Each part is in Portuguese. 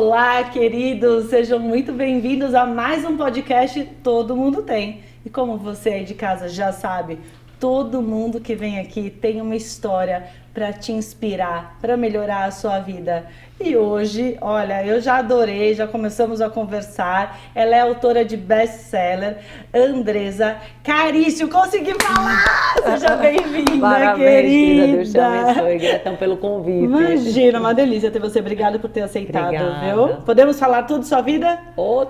Olá, queridos! Sejam muito bem-vindos a mais um podcast Todo Mundo Tem. E como você aí de casa já sabe, todo mundo que vem aqui tem uma história para te inspirar, para melhorar a sua vida. E hoje, olha, eu já adorei, já começamos a conversar. Ela é autora de best-seller, Andresa Carício. Consegui falar! Seja bem-vinda, Parabéns, querida. Deus te abençoe. Gratidão pelo convite. Imagina, uma delícia ter você. Obrigada por ter aceitado, Obrigada. viu? Podemos falar tudo sua vida?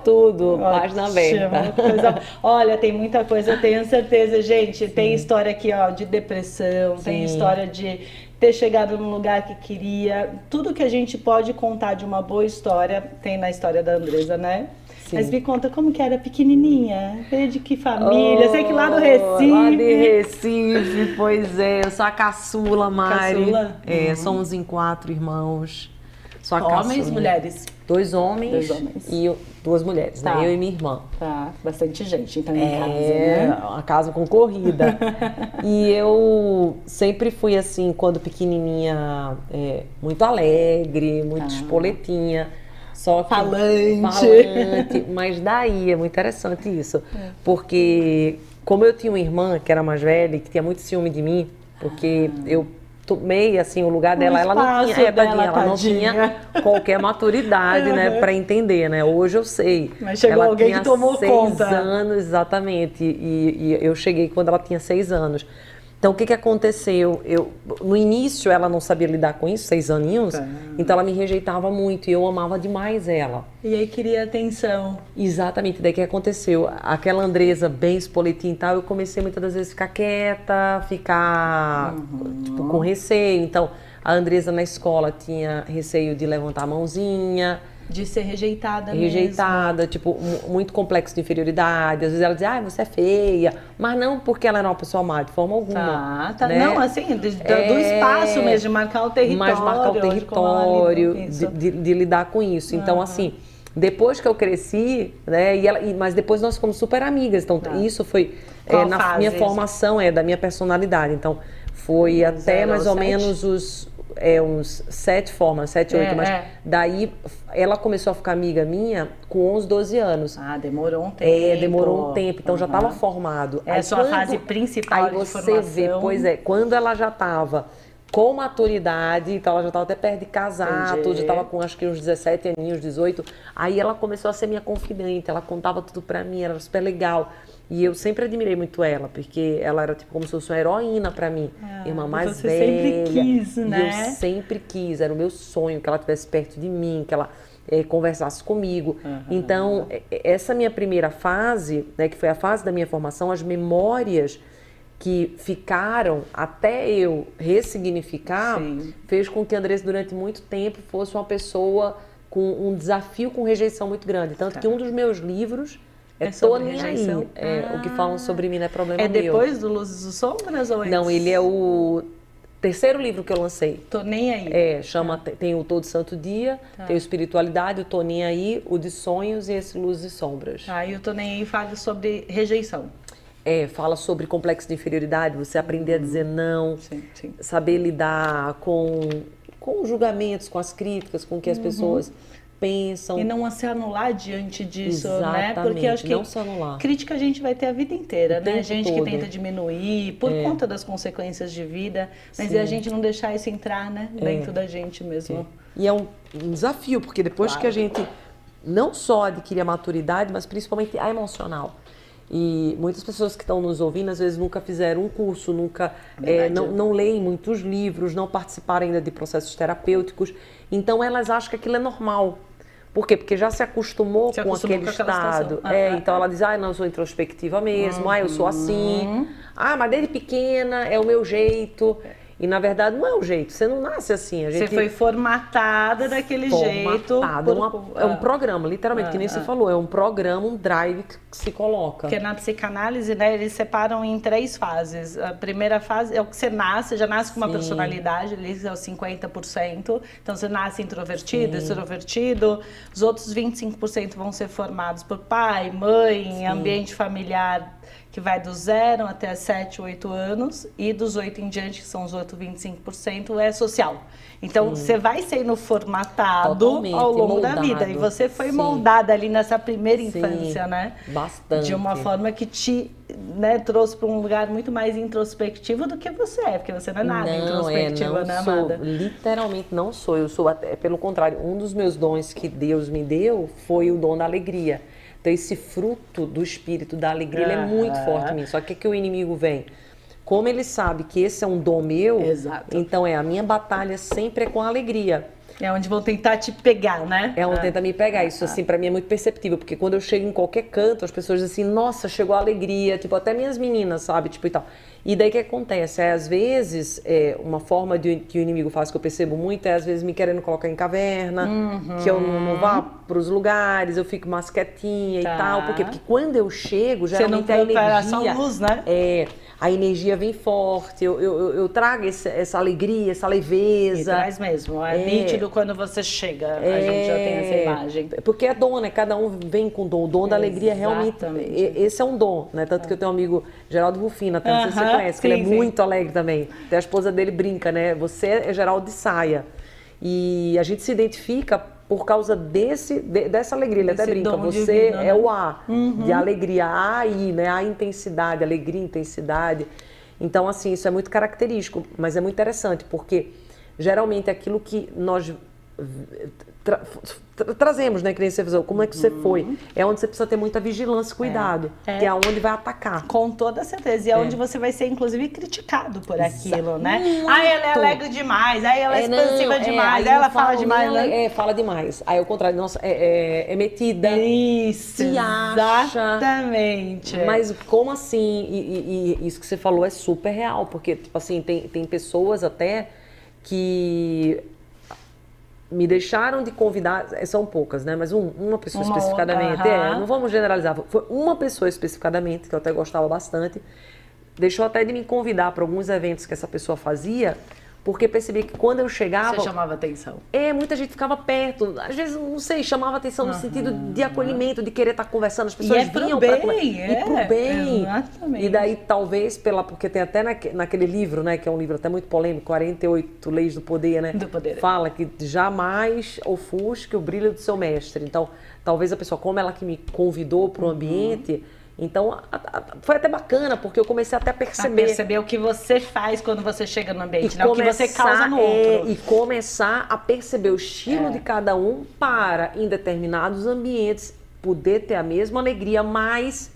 Tudo, página aberta. Olha, tem muita coisa, eu tenho certeza, gente. Tem história aqui, ó, de depressão, tem história de ter chegado num lugar que queria. Tudo que a gente pode contar de uma boa história tem na história da Andresa, né? Sim. Mas me conta, como que era pequenininha? Veio de que família? Sei que lá do Recife. Lá de Recife, pois é. Eu sou a caçula, Mari. Caçula? Somos em 4 irmãos. Sou a Homens, caçula. mulheres? 2 homens, Dois homens. E 2 mulheres, Tá. né? Eu e minha irmã. Tá, bastante gente então em casa, né? Uma casa concorrida. E eu sempre fui assim, quando pequenininha, muito alegre, muito espoletinha. Só que falante. Mas daí é muito interessante isso. Porque como eu tinha uma irmã que era mais velha e que tinha muito ciúme de mim, porque eu tomei assim o lugar dela, ela não tinha, ela não tinha qualquer maturidade, né, para entender, né? Hoje eu sei. Mas chegou ela alguém tinha que tomou 6 conta. anos, exatamente. E eu cheguei quando ela tinha 6 anos. Então, o que aconteceu? No início, ela não sabia lidar com isso, 6 aninhos, então ela me rejeitava muito e eu amava demais ela. E aí queria atenção. Exatamente, daí o que aconteceu? Aquela Andresa bem espoletinha e tal, eu comecei muitas das vezes a ficar quieta, ficar tipo, com receio. Então, a Andresa na escola tinha receio de levantar a mãozinha. De ser rejeitada Rejeitada, tipo, muito complexo de inferioridade. Às vezes ela dizia, você é feia. Mas não porque ela era uma pessoa má, de forma alguma. Tá. Né? Não, assim, do espaço mesmo, de marcar o território. Mas marcar o território, de lidar com isso. Então, assim, depois que eu cresci, né, mas depois nós ficamos super amigas. Então, isso foi na minha formação, da minha personalidade. Então, foi até mais ou menos uns 7 formas, 7, 8, mas daí ela começou a ficar amiga minha com 11, 12 anos. Ah, demorou um tempo. Demorou um tempo, então já estava formado. É a sua fase principal de formação. Aí você vê, pois é, quando ela já estava com maturidade, então ela já estava até perto de casar, já estava com acho que uns 17 aninhos, 18, aí ela começou a ser minha confidente, ela contava tudo pra mim, era super legal. E eu sempre admirei muito ela, porque ela era tipo como se fosse uma heroína pra mim, irmã mais velha. Você sempre quis, né? E eu sempre quis, era o meu sonho que ela estivesse perto de mim, que ela conversasse comigo. Então, essa minha primeira fase, né, que foi a fase da minha formação, as memórias que ficaram até eu ressignificar, fez com que a Andresa durante muito tempo fosse uma pessoa com um desafio com rejeição muito grande. Tanto que um dos meus livros Tô Nem Aí. O que falam sobre mim não é problema meu. É depois do Luzes e Sombras ou antes? Não, ele é o 3º livro que eu lancei. Tô Nem Aí. Tem o Todo Santo Dia, tem o Espiritualidade, o Tô Nem Aí, o de Sonhos e esse Luzes e Sombras. E o Tô Nem Aí fala sobre rejeição. Fala sobre complexo de inferioridade, você aprender a dizer não, saber lidar com julgamentos, com as críticas, com o que as pessoas pensam. E não se anular diante disso, exatamente, né? Porque eu acho que não se anular. Crítica a gente vai ter a vida inteira, né? Gente todo. que tenta diminuir por conta das consequências de vida, mas a gente não deixar isso entrar, né? Dentro da gente mesmo. E é um desafio, porque depois que a gente não só adquire a maturidade, mas principalmente a emocional. E muitas pessoas que estão nos ouvindo, às vezes nunca fizeram um curso, nunca não leem muitos livros, não participaram ainda de processos terapêuticos. Então elas acham que aquilo é normal. Por quê? Porque já se acostumou com aquele estado. Então ela diz, não, eu sou introspectiva mesmo, eu sou assim. Mas desde pequena é o meu jeito. E na verdade não é o jeito, você não nasce assim. Você foi formatada daquele jeito. É um programa, literalmente, que nem você falou, é um programa, um drive que se coloca. Porque na psicanálise, né, eles separam em 3 fases. A primeira fase é o que você nasce, já nasce com uma personalidade, ali é os 50%. Então você nasce introvertido, extrovertido. Os outros 25% vão ser formados por pai, mãe, ambiente familiar, que que vai do 0 até 7, 8 anos, e dos 8 em diante, que são os outros 25%, é social. Então, você vai sendo formatado Totalmente, ao longo da moldado. vida. E você foi Sim. moldada ali nessa primeira Sim, infância, né? Bastante. De uma forma que te, né, trouxe para um lugar muito mais introspectivo do que você é, porque você não é nada introspectiva, né, sou, amada? literalmente não sou. Eu sou até, pelo contrário, um dos meus dons que Deus me deu foi o dom da alegria. Então, esse fruto do espírito da alegria, ele é muito forte em mim. Só que o inimigo vem. Como ele sabe que esse é um dom meu, Exato. então a minha batalha sempre é com a alegria. É onde vão tentar te pegar, né? É onde tenta me pegar. Isso, assim, pra mim é muito perceptível, porque quando eu chego em qualquer canto, as pessoas dizem assim, nossa, chegou a alegria, tipo, até minhas meninas, sabe, tipo, e tal. E daí o que acontece? Às vezes, uma forma que o inimigo faz, que eu percebo muito, é às vezes me querendo colocar em caverna, que eu não vá pros lugares, eu fico mais quietinha e tal. Por quê? Porque quando eu chego, geralmente a energia... luz, né? A energia vem forte, eu trago essa alegria, essa leveza. E traz mesmo, é nítido quando você chega, a gente já tem essa imagem. Porque é dom, né? Cada um vem com dom. O dom da alegria realmente, esse é um dom, né? Tanto que eu tenho um amigo, Geraldo Rufino, até não sei se você conhece, que ele é muito alegre também. Até a esposa dele brinca, né? Você é Geraldo de saia. E a gente se identifica por causa dessa alegria. Ele até brinca, você divino, é né? o A, de alegria, A aí, né? A intensidade, alegria, intensidade. Então, assim, isso é muito característico, mas é muito interessante, porque geralmente aquilo que nós trazemos, né, que nem você fez, como é que você foi, é onde você precisa ter muita vigilância e cuidado, que é onde vai atacar. Com toda certeza, e é onde você vai ser, inclusive, criticado por aquilo, né? Ai, ela é alegre demais, ai, ela é expansiva demais, aí ela fala demais, né? Fala demais. Aí, ao contrário, nossa, é metida. Isso, se acha. Exatamente. Mas como assim? E isso que você falou é super real, porque, tipo assim, tem pessoas até que me deixaram de convidar, são poucas, né? Mas uma pessoa especificadamente, não vamos generalizar, foi uma pessoa especificadamente, que eu até gostava bastante, deixou até de me convidar para alguns eventos que essa pessoa fazia, porque percebi que quando eu chegava... Você chamava atenção. Muita gente ficava perto, às vezes, não sei, chamava atenção no sentido de acolhimento, de querer estar conversando, as pessoas vinham para pro bem. Exatamente. E daí, talvez, porque tem até naquele livro, né, que é um livro até muito polêmico, 48 Leis do Poder, né? Do Poder. Fala que jamais ofusque o brilho do seu mestre. Então, talvez a pessoa, como ela que me convidou para o ambiente... Então, foi até bacana, porque eu comecei até a perceber... o que você faz quando você chega no ambiente, né? O que você causa no outro. E começar a perceber o estilo de cada um para, em determinados ambientes, poder ter a mesma alegria, mais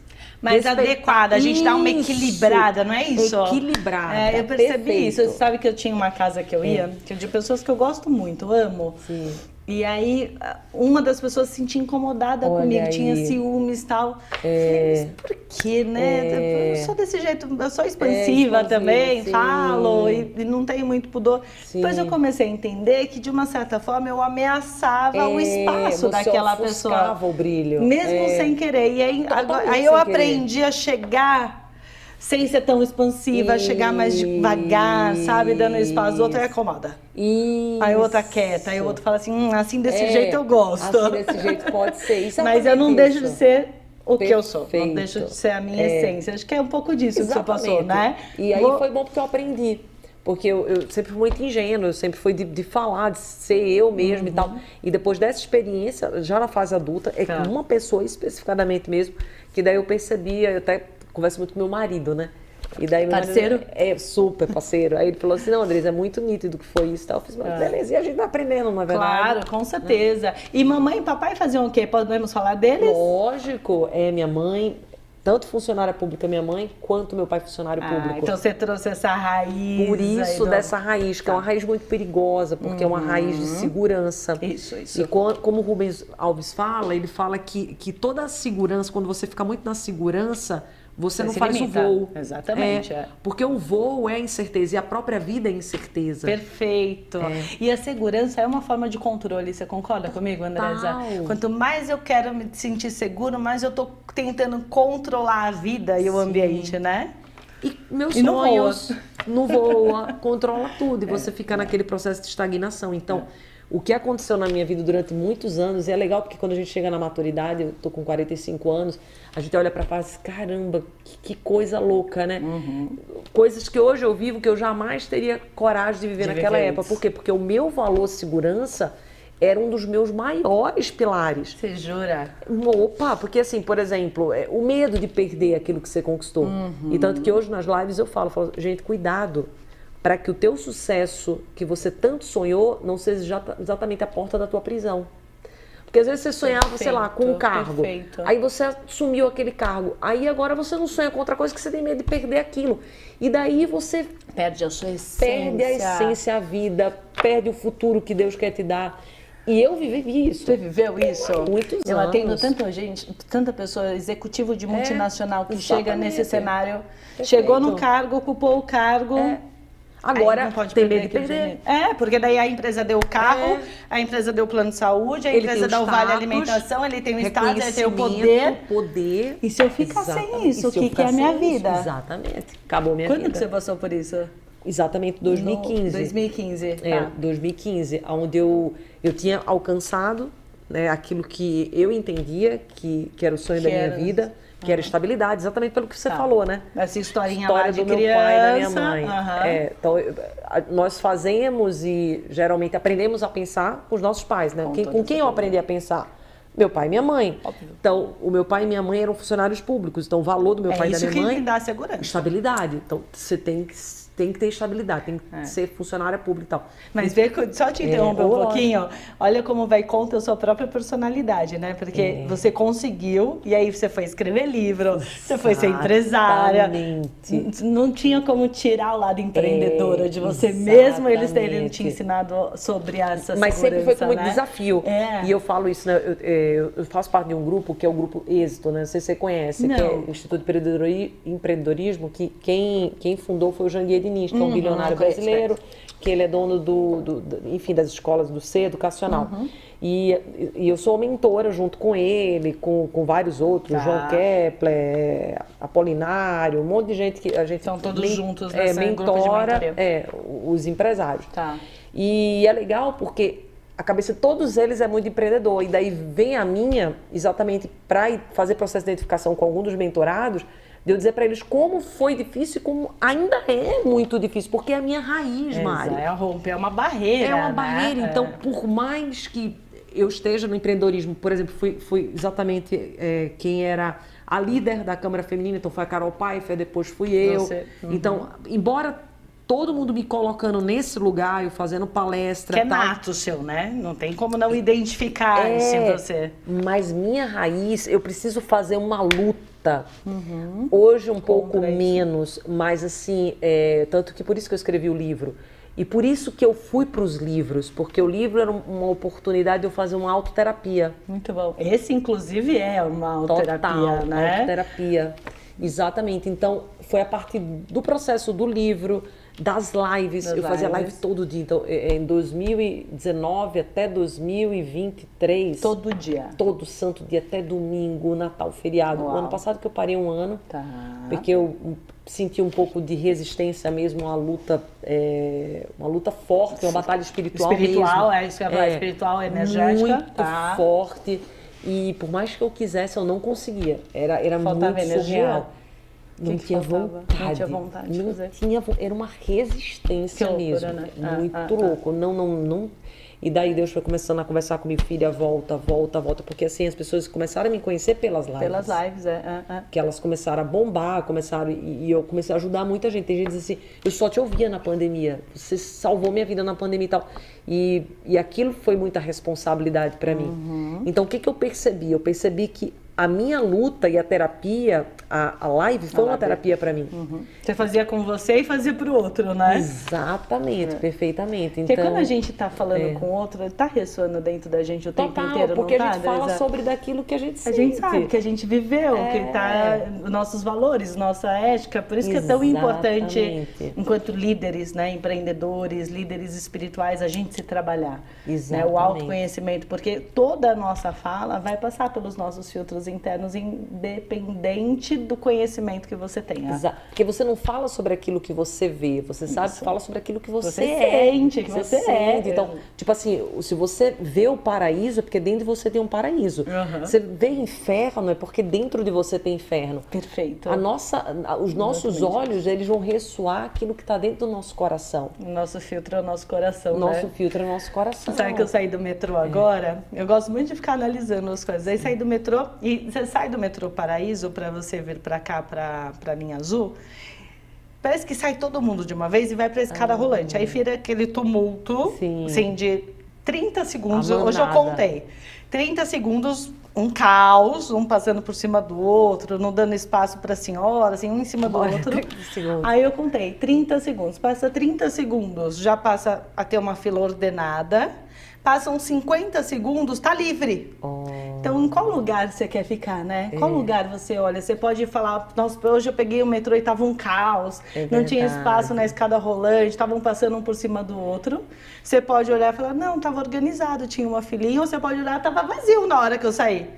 adequada. A gente dá uma equilibrada, não é isso? Equilibrada. Eu percebi isso. Você sabe que eu tinha uma casa que eu ia, que é de pessoas que eu gosto muito, amo. Sim. E aí, uma das pessoas se sentia incomodada comigo, tinha ciúmes e tal. Falei, mas por quê, né? Eu sou desse jeito, eu sou expansiva também, falo e não tenho muito pudor. Depois eu comecei a entender que, de uma certa forma, eu ameaçava o espaço daquela pessoa. O brilho. Mesmo sem querer. E aí eu aprendi a chegar sem ser tão expansiva, chegar mais devagar, sabe? Dando espaço. O outro é acomoda. Aí outra quieta, aí o outro fala assim, assim desse jeito eu gosto. Assim desse jeito pode ser. Mas eu não deixo de ser o que eu sou. Não deixo de ser a minha essência. Acho que é um pouco disso que você passou, né? E aí foi bom porque eu aprendi. Porque eu sempre fui muito ingênua, eu sempre fui de falar, de ser eu mesma e tal. E depois dessa experiência, já na fase adulta, com uma pessoa especificadamente mesmo, que daí eu percebia, eu até converso muito com meu marido, né? E daí parceiro? É super parceiro. Aí ele falou assim, não, Andresa, é muito nítido que foi isso e tal. Eu fiz, mas beleza, e a gente tá aprendendo, não é verdade? Claro, com certeza. E mamãe e papai faziam o quê? Podemos falar deles? Lógico, minha mãe... Tanto funcionária pública, minha mãe, quanto meu pai funcionário público. Então você trouxe essa raiz. Por isso, dessa raiz, que é uma raiz muito perigosa, porque é uma raiz de segurança. Isso. E como o Rubens Alves fala, ele fala que toda a segurança, quando você fica muito na segurança, você não faz limita. O voo. Exatamente. Porque o voo é incerteza e a própria vida é incerteza. Perfeito. E a segurança é uma forma de controle. Você concorda comigo, Andresa? Quanto mais eu quero me sentir seguro, mais eu tô tentando controlar a vida e o ambiente, né? E meus sonhos não voa, controla tudo. E você fica naquele processo de estagnação. Então, o que aconteceu na minha vida durante muitos anos, e é legal porque quando a gente chega na maturidade, eu tô com 45 anos, a gente olha pra trás e diz, caramba, que coisa louca, né? Coisas que hoje eu vivo que eu jamais teria coragem de viver naquela época. Por quê? Porque o meu valor segurança era um dos meus maiores pilares. Você jura? Opa, porque assim, por exemplo, o medo de perder aquilo que você conquistou. E tanto que hoje nas lives eu falo, gente, cuidado para que o teu sucesso que você tanto sonhou não seja exatamente a porta da tua prisão. Porque às vezes você sonhava, sei lá, com um cargo. Aí você assumiu aquele cargo. Aí agora você não sonha com outra coisa que você tem medo de perder aquilo. E daí você perde a sua essência. Perde a essência, a vida, perde o futuro que Deus quer te dar. E eu vivi isso. Você viveu isso? Muitos anos. Eu atendo tanta gente, tanta pessoa, executivo de multinacional que chega nesse cenário, chegou no cargo, ocupou o cargo. Agora tem medo de perder. Porque daí a empresa deu o carro, a empresa deu o plano de saúde, a empresa dá o vale alimentação, ele tem o status, ele tem o poder. E se eu ficar sem isso, o que é a minha vida? Exatamente. Acabou minha vida. Quando que você passou por isso? Exatamente, 2015. 2015. 2015, onde eu tinha alcançado, né, aquilo que eu entendia que era o sonho da minha vida, que era estabilidade, exatamente pelo que você falou, né? Essa historinha lá de do meu criança. pai e da minha mãe. Então, nós fazemos e geralmente aprendemos a pensar com os nossos pais, né? Com quem eu aprendi a pensar? Meu pai e minha mãe. Óbvio. Então, o meu pai e minha mãe eram funcionários públicos. Então, o valor do meu pai e da minha mãe... isso que me dá segurança. Estabilidade. Então, você tem que ter estabilidade, tem que ser funcionária pública e tal. Mas só te interromper um pouquinho, olha como vai contra a sua própria personalidade, né? Porque você conseguiu, e aí você foi escrever livro, você foi ser empresária. Não tinha como tirar o lado empreendedora de você, mesmo eles terem te ensinado sobre essa segurança. Mas sempre foi como um desafio. E eu falo isso, né? Eu faço parte de um grupo que é o Grupo Êxito, né? Não sei se você conhece, que é o Instituto de Empreendedorismo, que quem fundou foi o Janguier Diniz, que é um bilionário brasileiro, que ele é dono enfim, das escolas do C, educacional. E eu sou mentora junto com ele, com vários outros, João Kepler, Apolinário, um monte de gente que a gente... São todos juntos nessa mentora, os empresários. E é legal porque a cabeça de todos eles é muito empreendedor. E daí vem a minha, exatamente para fazer processo de identificação com algum dos mentorados, de eu dizer para eles como foi difícil e como ainda é muito difícil, porque é a minha raiz, Mari. É uma barreira. É uma barreira. Então, por mais que eu esteja no empreendedorismo, por exemplo, fui exatamente quem era a líder da Câmara Feminina, então foi a Carol Pfeiffer, depois fui eu. Então, embora todo mundo me colocando nesse lugar, eu fazendo palestra... Que é nato seu, né? Não tem como não identificar isso em você. Mas minha raiz, eu preciso fazer uma luta. Hoje um pouco menos, mas assim, tanto que por isso que eu escrevi o livro. E por isso que eu fui para os livros, porque o livro era uma oportunidade de eu fazer uma autoterapia. Muito bom. Esse, inclusive, é uma autoterapia, né? Autoterapia. Exatamente. Então, foi a partir do processo do livro, das lives. Eu fazia live todo dia. Então, em 2019 até 2023... Todo dia? Todo santo dia, até domingo, Natal, feriado. O ano passado que eu parei um ano, porque eu senti um pouco de resistência mesmo, uma luta forte, uma batalha espiritual mesmo. Espiritual, isso que eu ia falar, espiritual, energética. Muito forte. E por mais que eu quisesse, eu não conseguia. Era muito surreal. Não tinha vontade de fazer. Era uma resistência mesmo. Né? Muito louco. Não. E daí Deus foi começando a conversar comigo, filha, volta. Porque assim, as pessoas começaram a me conhecer pelas lives. Pelas lives, Que elas começaram a bombar, e eu comecei a ajudar muita gente. Tem gente que diz assim, eu só te ouvia na pandemia, você salvou minha vida na pandemia e tal. E aquilo foi muita responsabilidade para mim. Então, o que eu percebi? Eu percebi que a minha luta e a terapia, a live foi uma terapia para mim. Você fazia com você e fazia pro outro, né? Exatamente, perfeitamente. Porque quando a gente tá falando com o outro, ele tá ressoando dentro da gente o tempo inteiro, porque não a gente fala sobre daquilo que a gente sente. A gente sabe que a gente viveu, que tá nossos valores, nossa ética, por isso que é tão importante, enquanto líderes, né, empreendedores, líderes espirituais, a gente se trabalhar. Né, o autoconhecimento, porque toda a nossa fala vai passar pelos nossos filtros motivos internos, independente do conhecimento que você tenha. Exato. Porque você não fala sobre aquilo que você vê, você sabe, fala sobre aquilo que você sente, que você sente. Então, tipo assim, se você vê o paraíso, é porque dentro de você tem um paraíso. Você vê inferno, é porque dentro de você tem inferno. Perfeito. Os nossos olhos, eles vão ressoar aquilo que está dentro do nosso coração. O nosso filtro é o nosso coração, Nosso filtro é o nosso coração. Sabe que eu saí do metrô agora? Eu gosto muito de ficar analisando as coisas. Aí saí do metrô, e você sai do metrô Paraíso para você vir para cá, para linha azul. Parece que sai todo mundo de uma vez e vai para escada rolante. Aí vira aquele tumulto, assim, de 30 segundos. Hoje eu contei. 30 segundos, um caos, um passando por cima do outro, não dando espaço para a senhora, assim, um em cima do outro. Aí eu contei, 30 segundos. Passa 30 segundos, já passa a ter uma fila ordenada. Passam 50 segundos, tá livre. Então, em qual lugar você quer ficar, né? Qual lugar você olha? Você pode falar, nossa, hoje eu peguei o metrô e tava um caos, não tinha espaço na escada rolante, estavam passando um por cima do outro. Você pode olhar e falar, não, tava organizado, tinha uma filinha. Ou você pode olhar, tava vazio na hora que eu saí.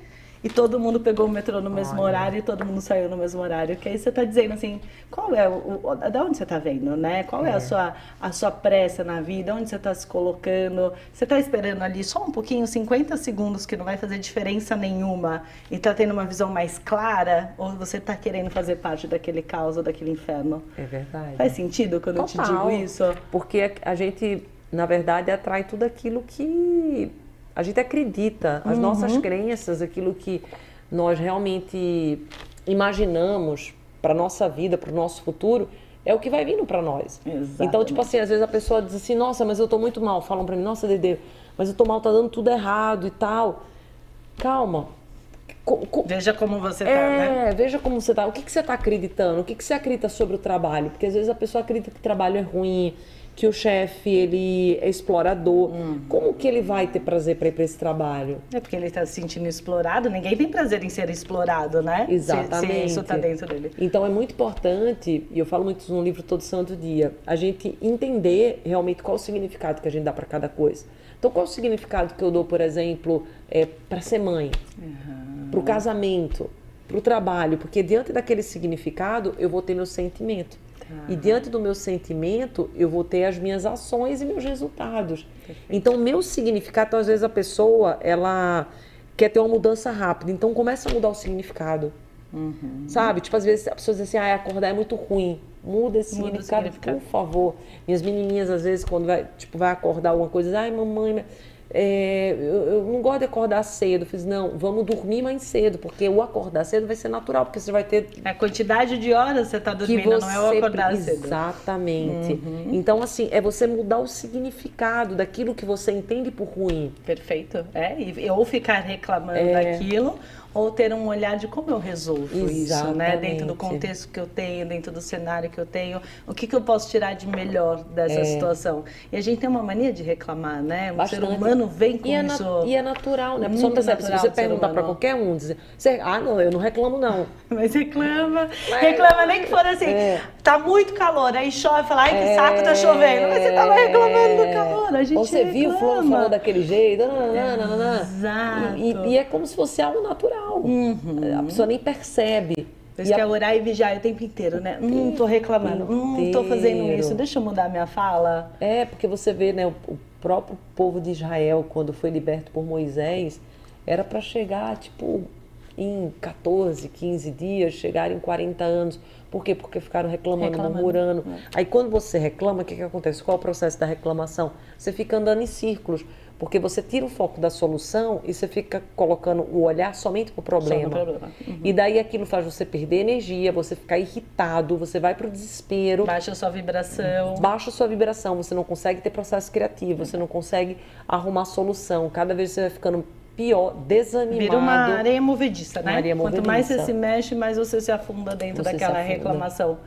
E todo mundo pegou o metrô no mesmo horário e todo mundo saiu no mesmo horário. Que aí você está dizendo assim, qual é da onde você está vendo, né? Qual é a sua pressa na vida? Onde você está se colocando? Você está esperando ali só um pouquinho, 50 segundos, que não vai fazer diferença nenhuma e está tendo uma visão mais clara? Ou você está querendo fazer parte daquele caos ou daquele inferno? É verdade. Faz sentido quando eu te digo isso? Porque a gente, na verdade, atrai tudo aquilo que a gente acredita, as nossas crenças, aquilo que nós realmente imaginamos para a nossa vida, para o nosso futuro, é o que vai vindo para nós. Exatamente. Então, tipo assim, às vezes a pessoa diz assim, nossa, mas eu tô muito mal. Falam para mim, nossa, Dedê, mas eu tô mal, tá dando tudo errado e tal. Calma. Veja como você tá, né? Veja como você tá. O que você tá acreditando? O que você acredita sobre o trabalho? Porque às vezes a pessoa acredita que o trabalho é ruim, que o chefe, ele é explorador. Como que ele vai ter prazer para ir para esse trabalho? É porque ele está se sentindo explorado. Ninguém tem prazer em ser explorado, né? Exatamente. Se isso está dentro dele. Então é muito importante, e eu falo muito isso no livro Todo Santo Dia, a gente entender realmente qual o significado que a gente dá para cada coisa. Então qual o significado que eu dou, por exemplo, para ser mãe, para o casamento, para o trabalho? Porque diante daquele significado eu vou ter meu sentimento. E diante do meu sentimento, eu vou ter as minhas ações e meus resultados. Perfeito. Então, meu significado, às vezes a pessoa, ela quer ter uma mudança rápida. Então, começa a mudar o significado. Sabe? Tipo, às vezes a pessoa diz assim, acordar é muito ruim. Muda esse significado, por favor. Minhas menininhas, às vezes, quando vai acordar alguma coisa, mamãe... eu não gosto de acordar cedo. Eu fiz, não, vamos dormir mais cedo, porque o acordar cedo vai ser natural, porque você vai ter... A quantidade de horas você está dormindo, não é o acordar cedo. Exatamente. Então, assim, é você mudar o significado daquilo que você entende por ruim. Perfeito. Ou ficar reclamando daquilo, ou ter um olhar de como eu resolvo isso, né? Dentro do contexto que eu tenho, dentro do cenário que eu tenho, o que eu posso tirar de melhor dessa situação. E a gente tem uma mania de reclamar, né? O ser humano vem com isso. E é natural, né? A pessoa não percebe. Se você perguntar para qualquer um, dizer, não, eu não reclamo, não. Mas reclama. Reclama nem que for assim, tá muito calor, aí chove, fala, ai, que saco, tá chovendo. Mas você tava reclamando do calor, a gente Ou você viu o fulano falou daquele jeito, Exato. E é como se fosse algo natural. A pessoa nem percebe. Você quer orar e vigiar o tempo inteiro, né? Tô reclamando, tô fazendo isso, deixa eu mudar minha fala. Porque você vê, né, o próprio povo de Israel, quando foi liberto por Moisés, era para chegar, tipo, em 14, 15 dias, chegar em 40 anos. Por quê? Porque ficaram reclamando. Murmurando. Aí quando você reclama, o que acontece? Qual é o processo da reclamação? Você fica andando em círculos. Porque você tira o foco da solução e você fica colocando o olhar somente para o problema. E daí aquilo faz você perder energia, você ficar irritado, você vai para o desespero. Baixa a sua vibração. Baixa a sua vibração, você não consegue ter processo criativo, você não consegue arrumar solução. Cada vez você vai ficando pior, desanimado. Vira uma areia movediça, né? Areia movediça. Quanto mais você se mexe, mais você se afunda dentro daquela reclamação.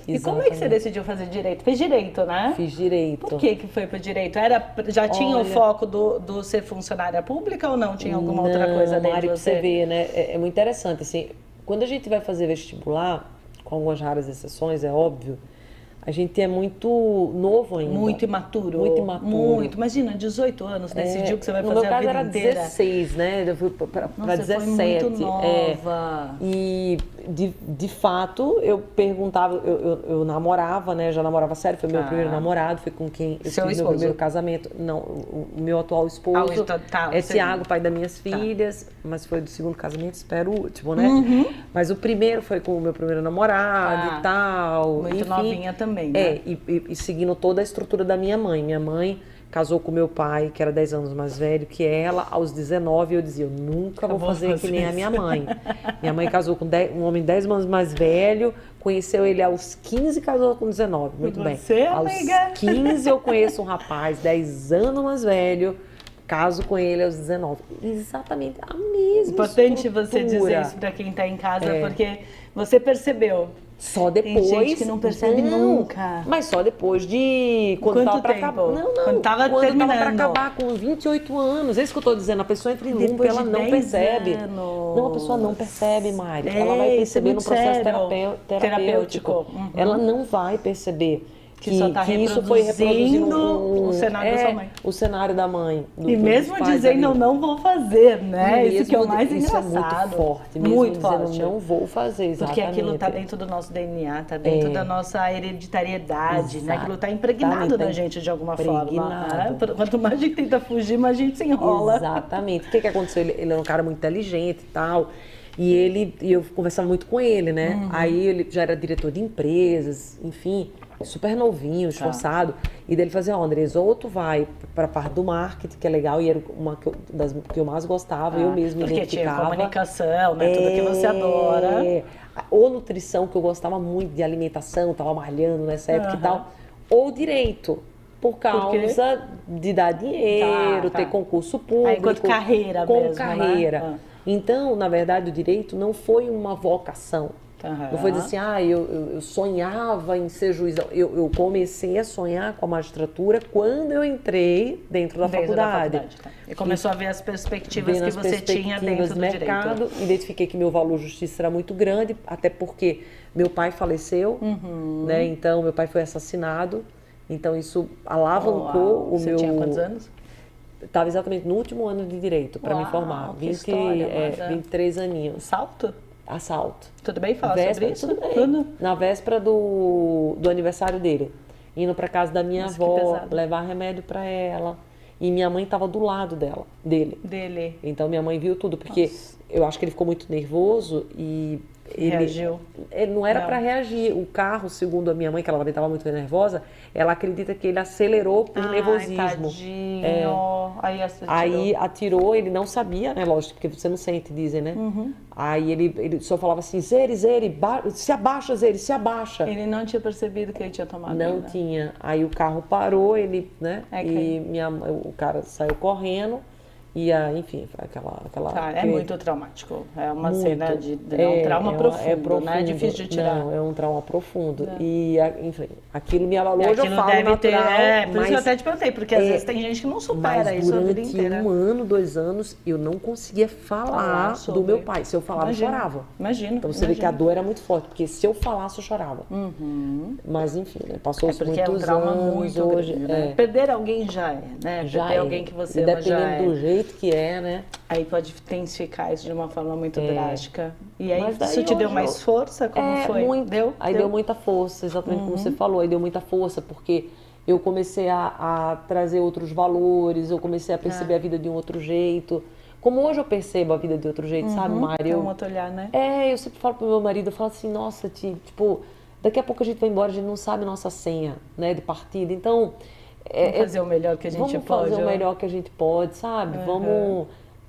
E como é que você decidiu fazer direito? Fez direito, né? Fiz direito. Por que foi para direito? Já tinha o foco do ser funcionária pública ou não? Tinha alguma outra coisa dentro de você? Você vê, né? É muito interessante, assim, quando a gente vai fazer vestibular, com algumas raras exceções, é óbvio, A gente é muito novo ainda. Muito imaturo. Muito imaturo. Muito. Imagina, 18 anos, decidiu que você vai fazer a vida era inteira. 16, né? Eu fui para 17. Foi muito nova. E, de fato, eu perguntava, eu namorava, né? Já namorava sério, foi meu primeiro namorado, foi com quem eu tive meu primeiro casamento. Não, o meu atual esposo é Tiago, pai das minhas filhas, mas foi do segundo casamento, espero o último, né? Mas o primeiro foi com o meu primeiro namorado e tal. Muito enfim, novinha também, né? E seguindo toda a estrutura da minha mãe. Minha mãe casou com meu pai, que era 10 anos mais velho que ela, aos 19, eu dizia, eu nunca vou fazer que nem a minha mãe. Minha mãe casou com um homem 10 anos mais velho, conheceu ele aos 15 e casou com 19, muito bem. Aos 15 eu conheço um rapaz 10 anos mais velho, caso com ele aos 19. Exatamente a mesma Importante estrutura. Você dizer isso para quem está em casa, porque você percebeu. Só depois. Tem gente que não percebe nunca. Mas só depois de. Quando tava pra acabar. Não. Quando tava terminando. Tava pra acabar com 28 anos. É isso que eu tô dizendo. A pessoa entra em limbo e ela não percebe. Não, a pessoa não percebe, Mari. Ela vai perceber no processo terapêutico. Ela não vai perceber. Que só está reproduzindo o cenário da sua mãe. O cenário da mãe. E mesmo dizendo, eu não vou fazer, né? Isso que é o mais engraçado. Isso é muito forte. Mesmo muito dizendo, forte. não vou fazer, exatamente. Porque aquilo está dentro do nosso DNA, está dentro da nossa hereditariedade, né? Aquilo está impregnado na gente de alguma forma. Né? Quanto mais a gente tenta fugir, mais a gente se enrola. Exatamente. O que aconteceu? Ele era um cara muito inteligente e tal. E eu conversava muito com ele, né? Aí ele já era diretor de empresas, enfim... super novinho, esforçado, e dele fazia, Andrés, ou tu vai para a parte do marketing, que é legal, e era uma das que eu mais gostava, eu mesmo porque identificava. Tinha comunicação, né? Tudo que você adora. Ou nutrição, que eu gostava muito de alimentação, tava malhando nessa época e tal, ou direito, por causa de dar dinheiro, ter concurso público. Aí, enquanto carreira como mesmo, carreira. Né? Então, na verdade, o direito não foi uma vocação. Não foi dizer assim, eu sonhava em ser juiz. Eu comecei a sonhar com a magistratura quando eu entrei dentro da faculdade. E começou a ver as perspectivas que você tinha dentro do mercado. Identifiquei que meu valor justiça era muito grande, até porque meu pai faleceu, né? Então meu pai foi assassinado. Então isso alavancou o meu... Você tinha quantos anos? Estava exatamente no último ano de direito para me formar. 23 aninhos. Salto? Assalto. Tudo bem falar sobre isso? Tudo bem. Na véspera do aniversário dele. Indo para casa da minha avó, levar remédio para ela. E minha mãe estava do lado dele. Então minha mãe viu tudo, porque eu acho que ele ficou muito nervoso e ele reagiu. Ele não era para reagir. O carro, segundo a minha mãe, que ela também estava muito nervosa, ela acredita que ele acelerou por nervosismo. Tadinho. Aí atirou, ele não sabia, né? Lógico, porque você não sente, dizem, né? Aí ele só falava assim, Zeri, se abaixa, Zeri, se abaixa. Ele não tinha percebido que ele tinha tomado. Não tinha. Aí o carro parou, ele, né? O cara saiu correndo. E, enfim, é muito traumático. É uma cena de um trauma profundo, né? É difícil de tirar. Não, é um trauma profundo. E, enfim, aquilo me abalou. Hoje eu falo natural, por isso eu até te perguntei, porque às vezes tem gente que não supera isso a vida inteira. Durante 1 ano, 2 anos, eu não conseguia falar do meu pai. Se eu falava, eu chorava. Imagino. Então você vê que a dor era muito forte, porque se eu falasse, eu chorava. Mas, enfim, né? Passou-se muitos anos. É um trauma muito hoje, grande, né? Perder alguém já é, né? Perder alguém que você ama já é. Dependendo do jeito que é, né? Aí pode intensificar isso de uma forma muito drástica. E aí isso te deu mais força? Como foi? Muito. Deu muita força, exatamente como você falou. Aí deu muita força, porque eu comecei a trazer outros valores, eu comecei a perceber a vida de um outro jeito. Como hoje eu percebo a vida de outro jeito, sabe, Mari? É um outro olhar, né? Eu sempre falo pro meu marido, eu falo assim, nossa, tipo, daqui a pouco a gente vai embora, a gente não sabe nossa senha, né, de partida. Então... Vamos fazer o melhor que a gente pode. Vamos fazer o melhor que a gente pode, sabe? Vamos,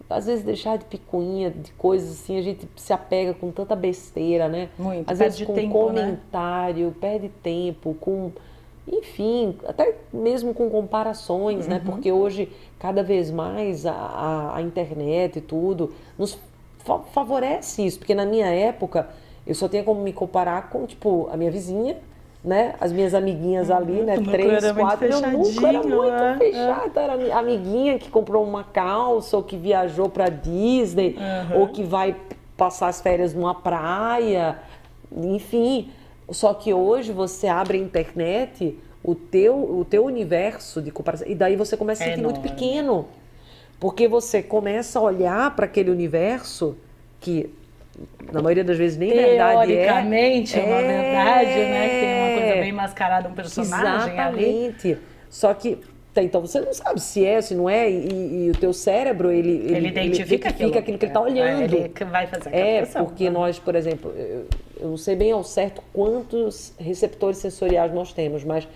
às vezes, deixar de picuinha, de coisas assim, a gente se apega com tanta besteira, né? Muito, às vezes com comentário, né? Perde tempo, com... Enfim, até mesmo com comparações, né? Porque hoje, cada vez mais, a internet e tudo nos favorece isso. Porque na minha época, eu só tinha como me comparar com, tipo, a minha vizinha, né? As minhas amiguinhas ali, né? 3, 4, meu núcleo era muito fechado. Era a amiguinha que comprou uma calça, ou que viajou para Disney, ou que vai passar as férias numa praia, enfim. Só que hoje você abre a internet, o teu universo de comparação, e daí você começa a sentir muito pequeno. Porque você começa a olhar para aquele universo que, na maioria das vezes, nem verdade é. Teoricamente é uma verdade, né? Que tem uma coisa bem mascarada, um personagem Exatamente. ali. Só que, então você não sabe se é, se não é, e o teu cérebro, ele identifica aquilo que ele está olhando. Ele vai fazer a captação. Porque nós, por exemplo, eu não sei bem ao certo quantos receptores sensoriais nós temos, mas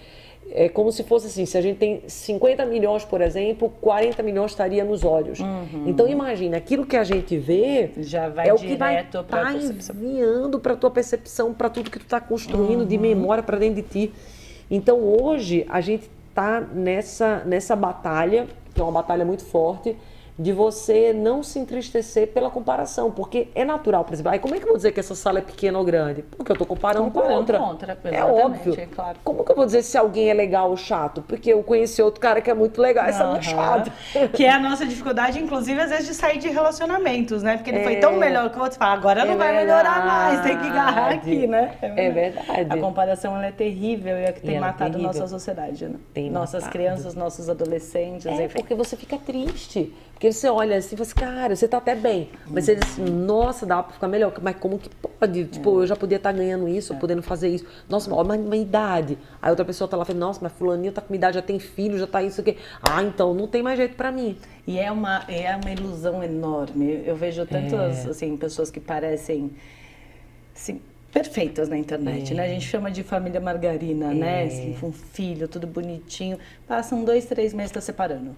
é como se fosse assim, se a gente tem 50 milhões, por exemplo, 40 milhões estaria nos olhos. Então imagina, aquilo que a gente vê já vai é o que vai estar enviando para a tua percepção, para tudo que tu está construindo de memória para dentro de ti. Então hoje a gente está nessa batalha, que é uma batalha muito forte, de você não se entristecer pela comparação, porque é natural, por exemplo, como é que eu vou dizer que essa sala é pequena ou grande? Porque eu estou comparando com outra. É óbvio. Claro. Como que eu vou dizer se alguém é legal ou chato? Porque eu conheci outro cara que é muito legal, esse é muito chato. Que é a nossa dificuldade, inclusive, às vezes, de sair de relacionamentos, né? Porque ele foi tão melhor que o outro, você fala, agora não vai melhorar mais, tem que agarrar aqui, né? É verdade. A comparação, ela é terrível e é que tem matado nossa sociedade, né? Nossas crianças, nossos adolescentes. Porque você fica triste. Porque você olha assim e fala assim, cara, você tá até bem. Mas você diz assim, nossa, dá pra ficar melhor. Mas como que pode? Tipo, eu já podia estar ganhando isso, podendo fazer isso. Nossa, mas olha uma idade. Aí outra pessoa tá lá falando, nossa, mas fulaninho tá com idade, já tem filho, já tá isso aqui. Ah, então não tem mais jeito pra mim. E é uma ilusão enorme. Eu vejo tantas, assim, pessoas que parecem, assim, perfeitas na internet, né? A gente chama de família margarina, né? Assim, um filho, tudo bonitinho. Passam 2, 3 meses, tá separando.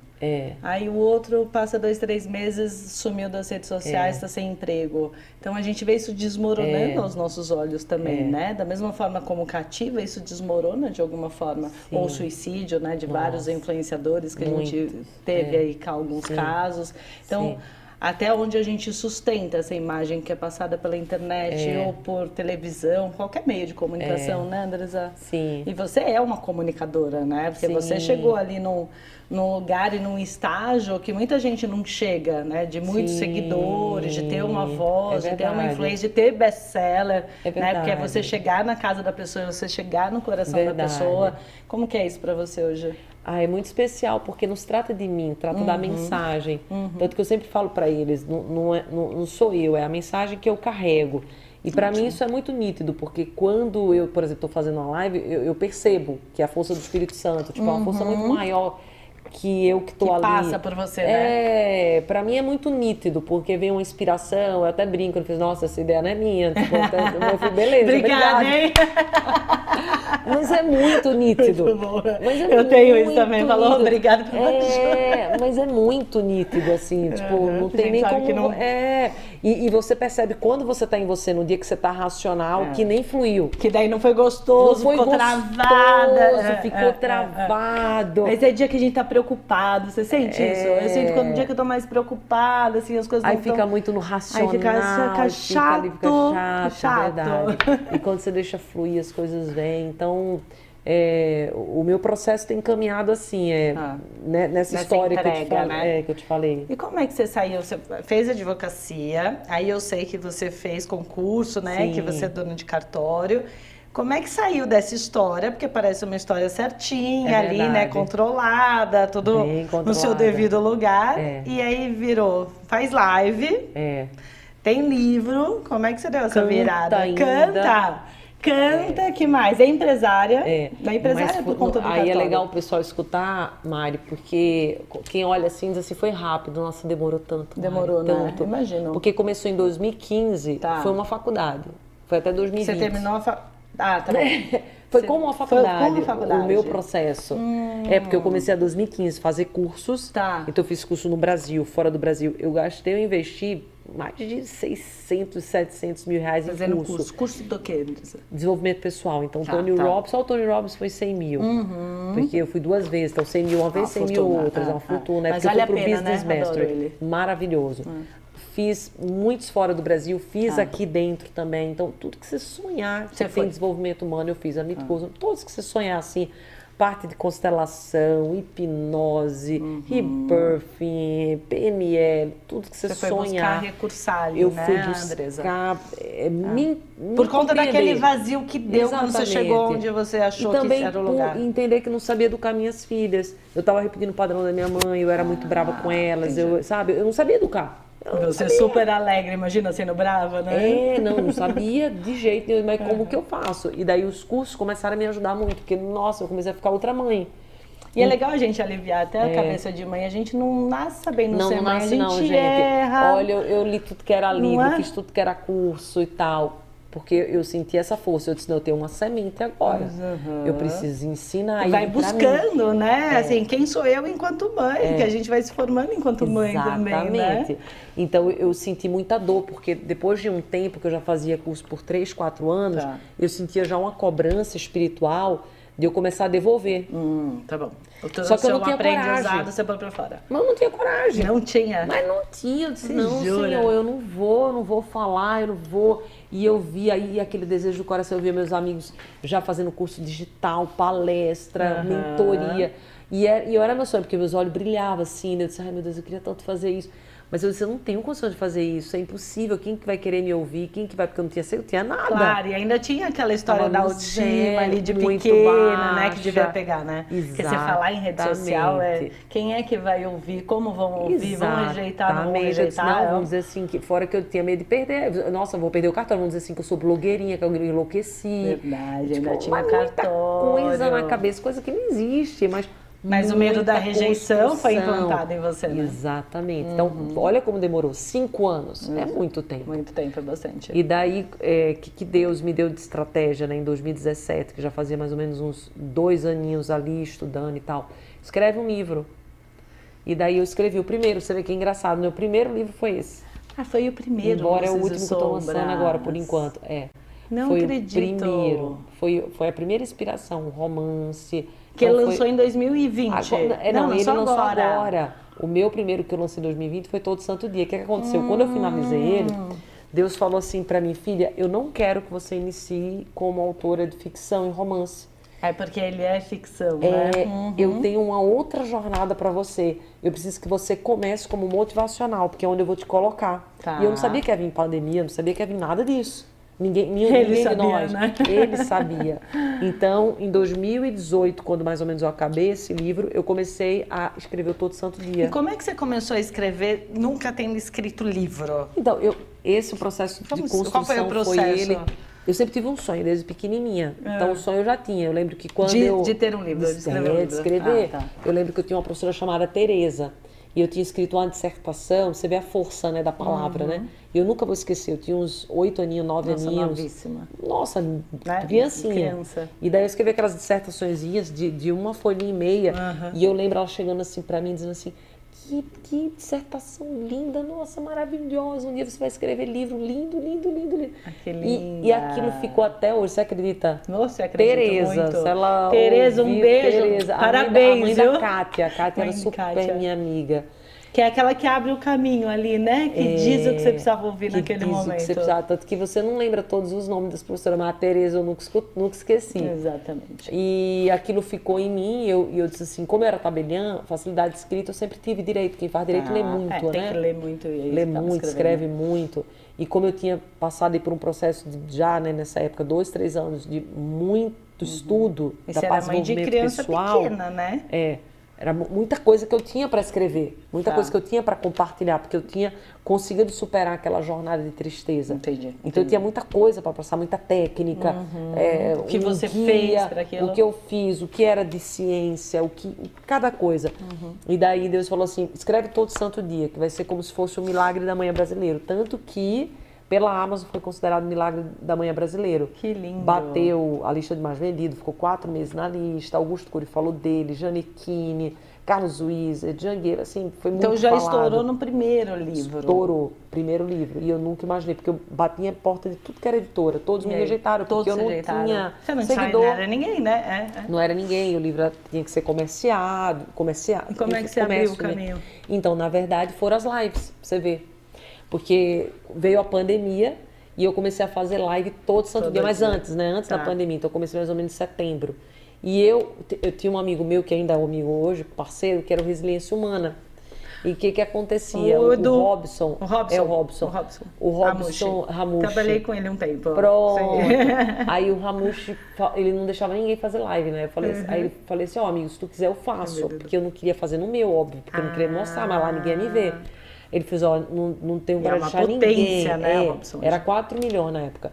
Aí o outro passa 2, 3 meses, sumiu das redes sociais, tá sem emprego. Então a gente vê isso desmoronando aos nossos olhos também, né? Da mesma forma como cativa, isso desmorona de alguma forma. Ou o suicídio, né? De vários influenciadores que a gente teve aí alguns casos. Então... Até onde a gente sustenta essa imagem que é passada pela internet ou por televisão, qualquer meio de comunicação, né, Andresa? Sim. E você é uma comunicadora, né? Porque você chegou ali num lugar e num estágio que muita gente não chega, né? De muitos seguidores, de ter uma voz, de ter uma influência, de ter best-seller, né? Porque é você chegar na casa da pessoa, você chegar no coração da pessoa. Como que é isso para você hoje? É muito especial, porque não se trata de mim, trata da mensagem. Tanto que eu sempre falo para eles, não sou eu, é a mensagem que eu carrego. E para mim isso é muito nítido, porque quando eu, por exemplo, estou fazendo uma live, eu percebo que é a força do Espírito Santo, tipo, é uma força muito maior que eu que estou ali. Passa por você, né? Pra mim é muito nítido, porque vem uma inspiração, eu até brinco, eu fiz, nossa, essa ideia não é minha. Tipo, eu fui, beleza, obrigada, hein? Mas é muito nítido. Muito bom. Eu tenho isso também, falou, obrigada pela ajuda. Mas é muito nítido, assim, tipo, não tem nem como... Não... E você percebe quando você tá em você, no dia que você tá racional, que nem fluiu. Que daí não foi gostoso, ficou travada. Ficou travado. Mas é dia que a gente tá preocupado, você sente isso? Eu sinto que no dia que eu tô mais preocupada, assim, as coisas não fica muito no racional. Aí fica chato. Fica chato, verdade. E quando você deixa fluir, as coisas vêm. Então, o meu processo tem caminhado assim, nessa história entrega, que eu te falei. E como é que você saiu? Você fez advocacia, aí eu sei que você fez concurso, né? Sim. Que você é dona de cartório. Como é que saiu dessa história? Porque parece uma história certinha ali, né? Controlada, tudo no seu devido lugar. E aí virou, faz live, tem livro. Como é que você deu essa virada? Canta, que mais? É empresária. É empresária por conta do cartório. Aí é legal o pessoal escutar, Mari, porque quem olha assim diz assim, foi rápido. Nossa, demorou tanto. Demorou, Mari, tanto. Né? Imagino. Porque começou em 2015, foi uma faculdade. Foi até 2020. Você terminou a faculdade? Ah, tá bom. Foi como uma faculdade, o meu processo. Porque eu comecei em 2015 a fazer cursos. Então eu fiz curso no Brasil, fora do Brasil. Eu investi mais de 600, 700 mil reais em curso. Curso do quê? Desenvolvimento pessoal. Então, Tony Robbins, só o Tony Robbins foi 100 mil. Porque eu fui 2 vezes. Então, 100 mil uma vez, 100 mil outras. É uma fortuna. Mas vale a pena, Business Mastery. Maravilhoso. Fiz muitos fora do Brasil, fiz aqui dentro também. Então, tudo que você sonhar, você tem desenvolvimento humano, eu fiz. A Meet Coach, todos que você sonhar assim, parte de constelação, hipnose, rebirthing, PNL, tudo que você foi buscar sonhar. recursar ali, Eu né, fui Andresa? buscar Por conta daquele compreender. vazio que deu quando você Exatamente. chegou onde você achou E também que era o lugar. por entender que não sabia educar minhas filhas. Eu estava repetindo o padrão da minha mãe, eu era muito brava com elas, eu não sabia educar. Você é super alegre, imagina sendo brava, né? Não sabia de jeito nenhum, mas como que eu faço? E daí os cursos começaram a me ajudar muito, porque, nossa, eu comecei a ficar outra mãe. E é legal a gente aliviar até a cabeça de mãe. A gente não nasce sabendo ser mãe, a gente gente. erra. Olha, eu li tudo que era livro, Não é? fiz tudo que era curso e tal. Porque eu senti essa força. Eu disse, não, eu tenho uma semente agora. Eu preciso ensinar. Vai isso pra buscando, mim. né? Assim, quem sou eu enquanto mãe? Que a gente vai se formando enquanto mãe também, né? Então eu senti muita dor, porque depois de um tempo que eu já fazia curso por 3, 4 anos, eu sentia já uma cobrança espiritual de eu começar a devolver. Tá bom. Só que eu não tinha aprendizado, coragem. você põe pra fora. Mas eu não tinha coragem. Não tinha? Mas não tinha. Eu disse, não, jura? Senhor, eu não vou falar, eu não vou. E eu vi aí aquele desejo do coração, eu via meus amigos já fazendo curso digital, palestra, mentoria. E eu era meu sonho, porque meus olhos brilhavam assim, né? Eu disse, ai meu Deus, eu queria tanto fazer isso. Mas eu disse, eu não tenho condição de fazer isso, é impossível. Quem que vai querer me ouvir? Quem que vai? Porque eu não tinha nada. Claro, e ainda tinha aquela história Tava da no autoestima ali de muito pequena, né? Que baixa. devia pegar, né? Porque você falar em rede social quem é que vai ouvir, como vão ouvir, vão rejeitar, não vão rejeitar. Eu disse, não, vamos dizer assim, que fora que eu tinha medo de perder. Nossa, vou perder o cartão. Vamos dizer assim, que eu sou blogueirinha, que eu enlouqueci. Verdade, ainda tinha muita cartório. coisa na cabeça, coisa que não existe, mas o medo da rejeição foi construção. implantado em você, né? Exatamente. Então, olha como demorou. 5 anos. É muito tempo. Muito tempo, é bastante. E daí, que Deus me deu de estratégia, né, em 2017, que já fazia mais ou menos uns 2 aninhos ali, estudando e tal. Escreve um livro. E daí eu escrevi o primeiro. Você vê que é engraçado. Meu primeiro livro foi esse. Foi o primeiro. Embora é o último que eu tô lançando agora, por enquanto. Não foi acredito. O primeiro. Foi a primeira inspiração, um romance. Que ele lançou em 2020. Ele lançou agora. O meu primeiro que eu lancei em 2020 foi Todo Santo Dia. O que aconteceu? Quando eu finalizei ele, Deus falou assim pra mim, filha, eu não quero que você inicie como autora de ficção e romance. É porque ele é ficção, né? Eu tenho uma outra jornada pra você. Eu preciso que você comece como motivacional, porque é onde eu vou te colocar. Tá. E eu não sabia que ia vir pandemia, não sabia que ia vir nada disso. Ninguém sabia, de nós. né? Ele sabia. Então, em 2018, quando mais ou menos eu acabei esse livro, eu comecei a escrever Todo Santo Dia. E como é que você começou a escrever nunca tendo escrito livro? Então, esse processo de construção qual foi o processo? Eu sempre tive um sonho desde pequenininha. Então, o sonho eu já tinha. Eu lembro que quando de ter um livro, de escrever um livro. De escrever. Tá. Eu lembro que eu tinha uma professora chamada Tereza. E eu tinha escrito uma dissertação, você vê a força, né, da palavra, né? E eu nunca vou esquecer, eu tinha uns 8 aninhos, 9 aninhos. Novíssima. Nossa, Né? criancinha. Criança. E daí eu escrevi aquelas dissertaçõezinhas de uma folhinha e meia. E eu lembro ela chegando assim pra mim, dizendo assim, que dissertação linda, nossa, maravilhosa. Um dia você vai escrever livro lindo, lindo, lindo, lindo. Que linda. E aquilo ficou até hoje, você acredita? Nossa, eu acredito Tereza, muito. se ela Tereza, um ouvir, beijo. Tereza, Parabéns, a mãe viu? da Kátia. A Kátia Mãe era de super Kátia. minha amiga. Que é aquela que abre o caminho ali, né? Que diz o que você precisava ouvir que naquele diz momento. O que você precisava, tanto que você não lembra todos os nomes das professoras, mas a Tereza eu nunca esqueci. Exatamente. E aquilo ficou em mim, e eu disse assim, como eu era tabeliã, facilidade de escrita, eu sempre tive direito. Quem faz direito lê muito, né? Tem que ler muito. E lê muito, escreve muito. E como eu tinha passado aí por um processo já, né, nessa época, 2, 3 anos de muito estudo E da você parte era mãe de criança pessoal, pequena, né? Era muita coisa que eu tinha para escrever, muita coisa que eu tinha para compartilhar, porque eu tinha conseguido superar aquela jornada de tristeza. Entendi. Então eu tinha muita coisa para passar, muita técnica. O que você fez para aquilo? O que eu fiz, o que era de ciência, cada coisa. E daí Deus falou assim, escreve Todo Santo Dia, que vai ser como se fosse o milagre da manhã brasileiro. Tanto que pela Amazon foi considerado o milagre da manhã brasileiro. Que lindo. Bateu a lista de mais vendido, ficou 4 meses na lista. Augusto Cury falou dele, Janequine, Carlos Wieser, Djangueira, assim, foi muito Então já falado. estourou no primeiro livro. Estourou, primeiro livro. E eu nunca imaginei, porque eu bati a porta de tudo que era editora. Todos me rejeitaram, porque eu não tinha Você não seguidor. Não era ninguém, né? Não era ninguém, o livro tinha que ser comerciado. E como é que você abriu o caminho? Então, na verdade, foram as lives, pra você ver. Porque veio a pandemia e eu comecei a fazer live todo santo dia, mas antes, né? Antes da pandemia, então eu comecei mais ou menos em setembro. E eu tinha um amigo meu, que ainda é um amigo hoje, parceiro, que era o Resiliência Humana. E o que acontecia? O Robson. O Robson. É o Robson. O Robson Ramushi. Trabalhei com ele um tempo. Pronto. Aí o Ramushi, ele não deixava ninguém fazer live, né? Aí eu falei assim, amigo, se tu quiser eu faço. Porque eu não queria fazer no meu, óbvio. Porque eu não queria mostrar, mas lá ninguém ia me ver. Ele fez, não tenho pra deixar ninguém. Né, Robson? Era 4 milhões na época.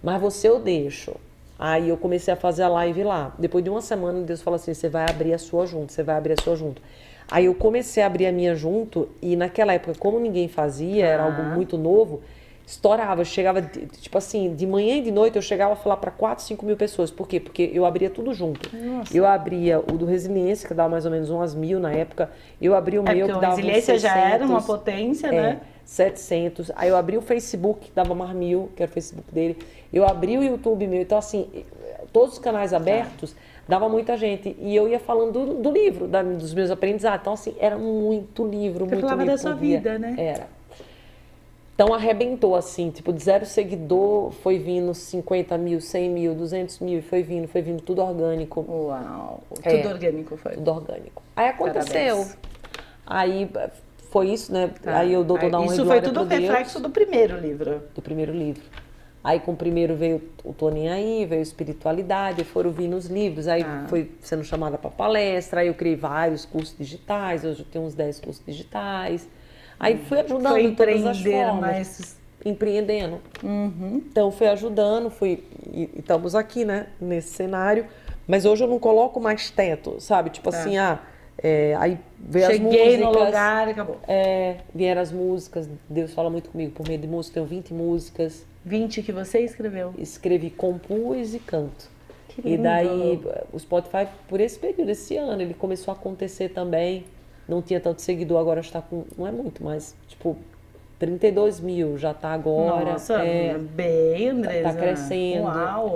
Mas você eu deixo. Aí eu comecei a fazer a live lá. Depois de uma semana, Deus falou assim, você vai abrir a sua junto, você vai abrir a sua junto. Aí eu comecei a abrir a minha junto e naquela época, como ninguém fazia, era algo muito novo, estourava. Eu chegava, tipo assim, de manhã e de noite eu chegava a falar para 4, 5 mil pessoas. Por quê? Porque eu abria tudo junto. Nossa. Eu abria o do Resiliência, que dava mais ou menos umas 1000 na época. Eu abri o meu, que dava uns 600. Resiliência já era uma potência, né? 700. Aí eu abri o Facebook, que dava mais 1000, que era o Facebook dele. Eu abri o YouTube meu. Então, assim, todos os canais abertos, dava muita gente. E eu ia falando do livro, dos meus aprendizados. Então, assim, era muito livro, muito livro. Você falava da sua vida, né? Era. Então, arrebentou, assim, tipo, de 0 seguidor, foi vindo 50 mil, 100 mil, 200 mil, e foi vindo, tudo orgânico. Uau! Tudo orgânico foi? Tudo orgânico. Aí aconteceu. Parabéns. Aí foi isso, né? Aí o doutor dá um isso foi tudo reflexo do primeiro livro. Do primeiro livro. Aí com o primeiro veio o Tô Nem Aí, veio Espiritualidade, foram vindo os livros, aí foi sendo chamada para palestra, aí eu criei vários cursos digitais, hoje eu tenho uns 10 cursos digitais. Aí fui ajudando de todas as formas. Empreendendo. Então fui ajudando, e estamos aqui, né, nesse cenário. Mas hoje eu não coloco mais teto, sabe? Tipo assim, aí veio as músicas. Cheguei no lugar e acabou. Vieram as músicas, Deus fala muito comigo por meio de música, tenho 20 músicas. 20 que você escreveu? Escrevi, compus e canto. Que lindo. E daí o Spotify, por esse período, esse ano, ele começou a acontecer também. Não tinha tanto seguidor, agora está com, não é muito, mas tipo 32 mil já está agora. Nossa, bem, Andresa. Tá crescendo. Uau.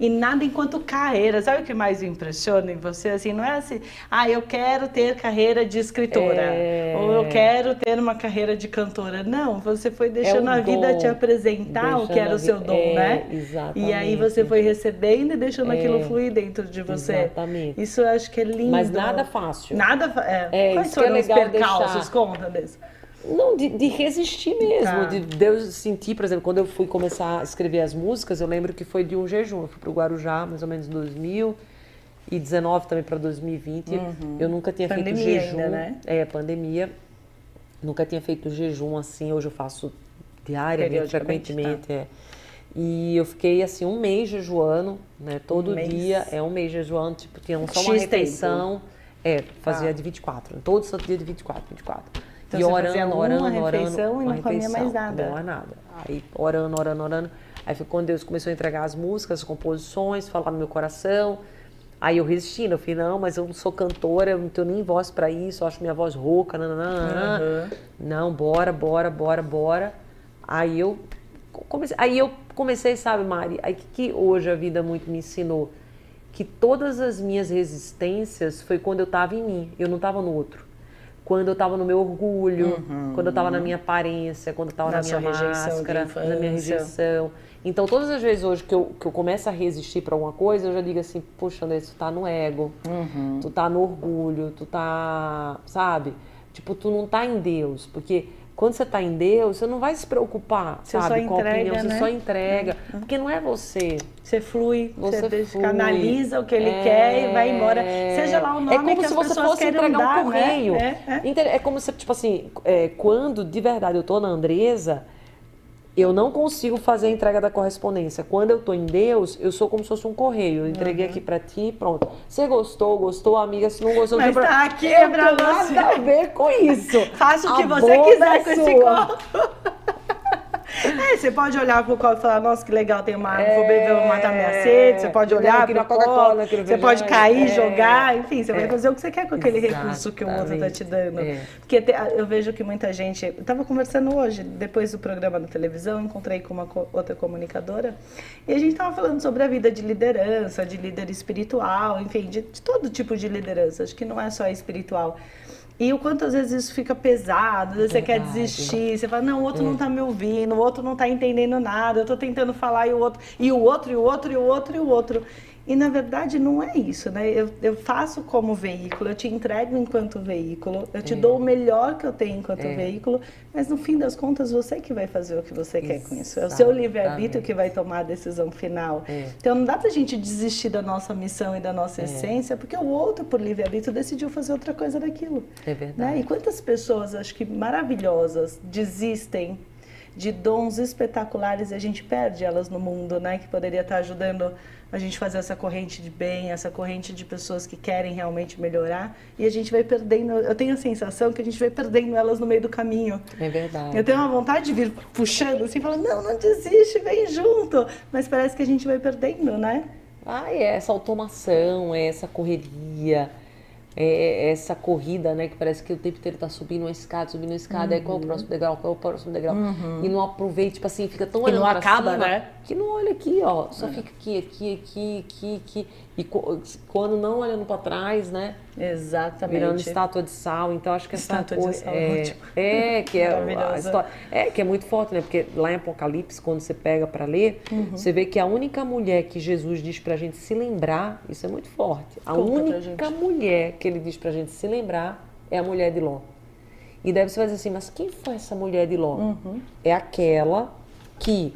E nada enquanto carreira. Sabe o que mais me impressiona em você? Assim, não é assim, eu quero ter carreira de escritora. Ou eu quero ter uma carreira de cantora. Não, você foi deixando a vida te apresentar o que era o seu dom, né? Exatamente. E aí você foi recebendo e deixando aquilo fluir dentro de você. Exatamente. Isso eu acho que é lindo. Mas nada fácil. Quais foram os percalços? Conta desse. Não, de resistir mesmo, de Deus sentir, por exemplo, quando eu fui começar a escrever as músicas, eu lembro que foi de um jejum, eu fui pro Guarujá, mais ou menos em 2019 também para 2020, eu nunca tinha feito jejum, ainda, né? Pandemia, nunca tinha feito jejum assim, hoje eu faço diariamente, frequentemente, E eu fiquei assim um mês jejuando, né, todo dia, um mês jejuando, tipo, tinha só uma refeição, fazia de 24, todo santo dia de 24. Então, e você orando, fazia uma refeição e não comia mais nada. Não é nada. Aí orando. Aí foi quando Deus começou a entregar as músicas, as composições, falar no meu coração. Aí eu resistindo, eu falei, não, mas eu não sou cantora, eu não tenho nem voz pra isso, eu acho minha voz rouca, Não, bora. Aí eu comecei, sabe, Mari, aí que hoje a vida muito me ensinou? Que todas as minhas resistências foi quando eu tava em mim, eu não tava no outro. Quando eu estava no meu orgulho, quando eu estava na minha aparência, quando eu estava na minha máscara, na minha rejeição. Então, todas as vezes hoje que eu começo a resistir para alguma coisa, eu já digo assim, poxa, André, tu tá no ego, tu tá no orgulho, tu tá, sabe? Tipo, tu não tá em Deus, porque quando você tá em Deus, você não vai se preocupar, você sabe, com a opinião, você só entrega, porque não é você. Você flui, você flui, canaliza o que ele quer e vai embora. Seja lá o nome que as pessoas querem dar, É como se você fosse entregar um correio. Né? É como se, tipo assim, quando de verdade eu tô na Andresa, eu não consigo fazer a entrega da correspondência. Quando eu tô em Deus, eu sou como se fosse um correio. Eu entreguei aqui pra ti, pronto. Você gostou, amiga. Se não gostou, mas tá aqui é pra você. Nada a ver com isso. Faça o que você quiser com esse copo. Você pode olhar pro copo e falar, nossa, que legal, tem uma vou beber, vou matar minha sede. Você pode olhar pro copo, você pode cair, jogar, enfim, você vai fazer o que você quer com aquele recurso que o outro tá te dando. Porque eu vejo que muita gente... Eu tava conversando hoje, depois do programa da televisão, encontrei com uma outra comunicadora, e a gente tava falando sobre a vida de liderança, de líder espiritual, enfim, de todo tipo de liderança, acho que não é só espiritual. E o quanto às vezes isso fica pesado, às vezes você quer desistir, você fala, não, o outro não tá me ouvindo, o outro não tá entendendo nada, eu tô tentando falar e o outro, e o outro, e o outro, e o outro, e o outro. E na verdade não é isso, né? Eu faço como veículo, eu te entrego enquanto veículo, eu te dou o melhor que eu tenho enquanto veículo, mas no fim das contas você que vai fazer o que você quer com isso. É o seu livre-arbítrio que vai tomar a decisão final. Então não dá pra gente desistir da nossa missão e da nossa essência, porque o outro, por livre-arbítrio, decidiu fazer outra coisa daquilo. É verdade. Né? E quantas pessoas, acho que maravilhosas, desistem de dons espetaculares e a gente perde elas no mundo, né? Que poderia estar ajudando a gente fazer essa corrente de bem, essa corrente de pessoas que querem realmente melhorar, e a gente vai perdendo, eu tenho a sensação que a gente vai perdendo elas no meio do caminho. É verdade. Eu tenho uma vontade de vir puxando assim, falando, não desiste, vem junto, mas parece que a gente vai perdendo, né? É essa automação, é essa correria, é essa corrida, né? Que parece que o tempo inteiro tá subindo uma escada, aí qual é o próximo degrau, qual é o próximo degrau. E não aproveita, tipo assim, fica tão olhando não pra acaba, cima, né? que não olha aqui, ó. Só fica aqui. E quando não olhando pra trás, né? Exatamente. Virando estátua de sal. Então acho que essa Estátua de sal, ótimo. que é a história. Que é muito forte, né? Porque lá em Apocalipse, quando você pega pra ler, você vê que a única mulher que Jesus diz pra gente se lembrar, isso é muito forte. A única mulher que ele diz pra gente se lembrar é a mulher de Ló. E daí você vai dizer assim, mas quem foi essa mulher de Ló? É aquela que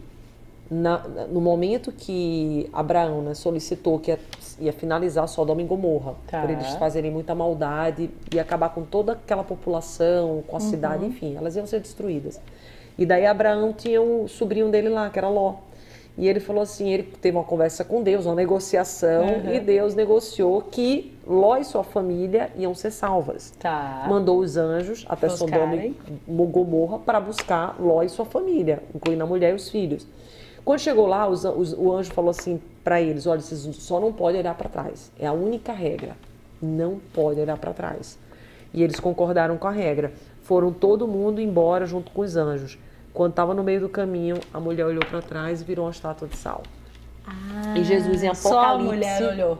no momento que Abraão, né, solicitou que ia finalizar Sodoma e Gomorra, por eles fazerem muita maldade e acabar com toda aquela população, com a cidade, enfim, elas iam ser destruídas. E daí Abraão tinha um sobrinho dele lá, que era Ló. E ele falou assim, ele teve uma conversa com Deus, uma negociação, e Deus negociou que Ló e sua família iam ser salvas. Mandou os anjos até Sodoma e Gomorra para buscar Ló e sua família, incluindo a mulher e os filhos. Quando chegou lá, o anjo falou assim para eles, olha, vocês só não podem olhar para trás. É a única regra. Não pode olhar para trás. E eles concordaram com a regra. Foram todo mundo embora junto com os anjos. Quando estava no meio do caminho, a mulher olhou para trás e virou uma estátua de sal. E Jesus em Apocalipse... Só a mulher olhou.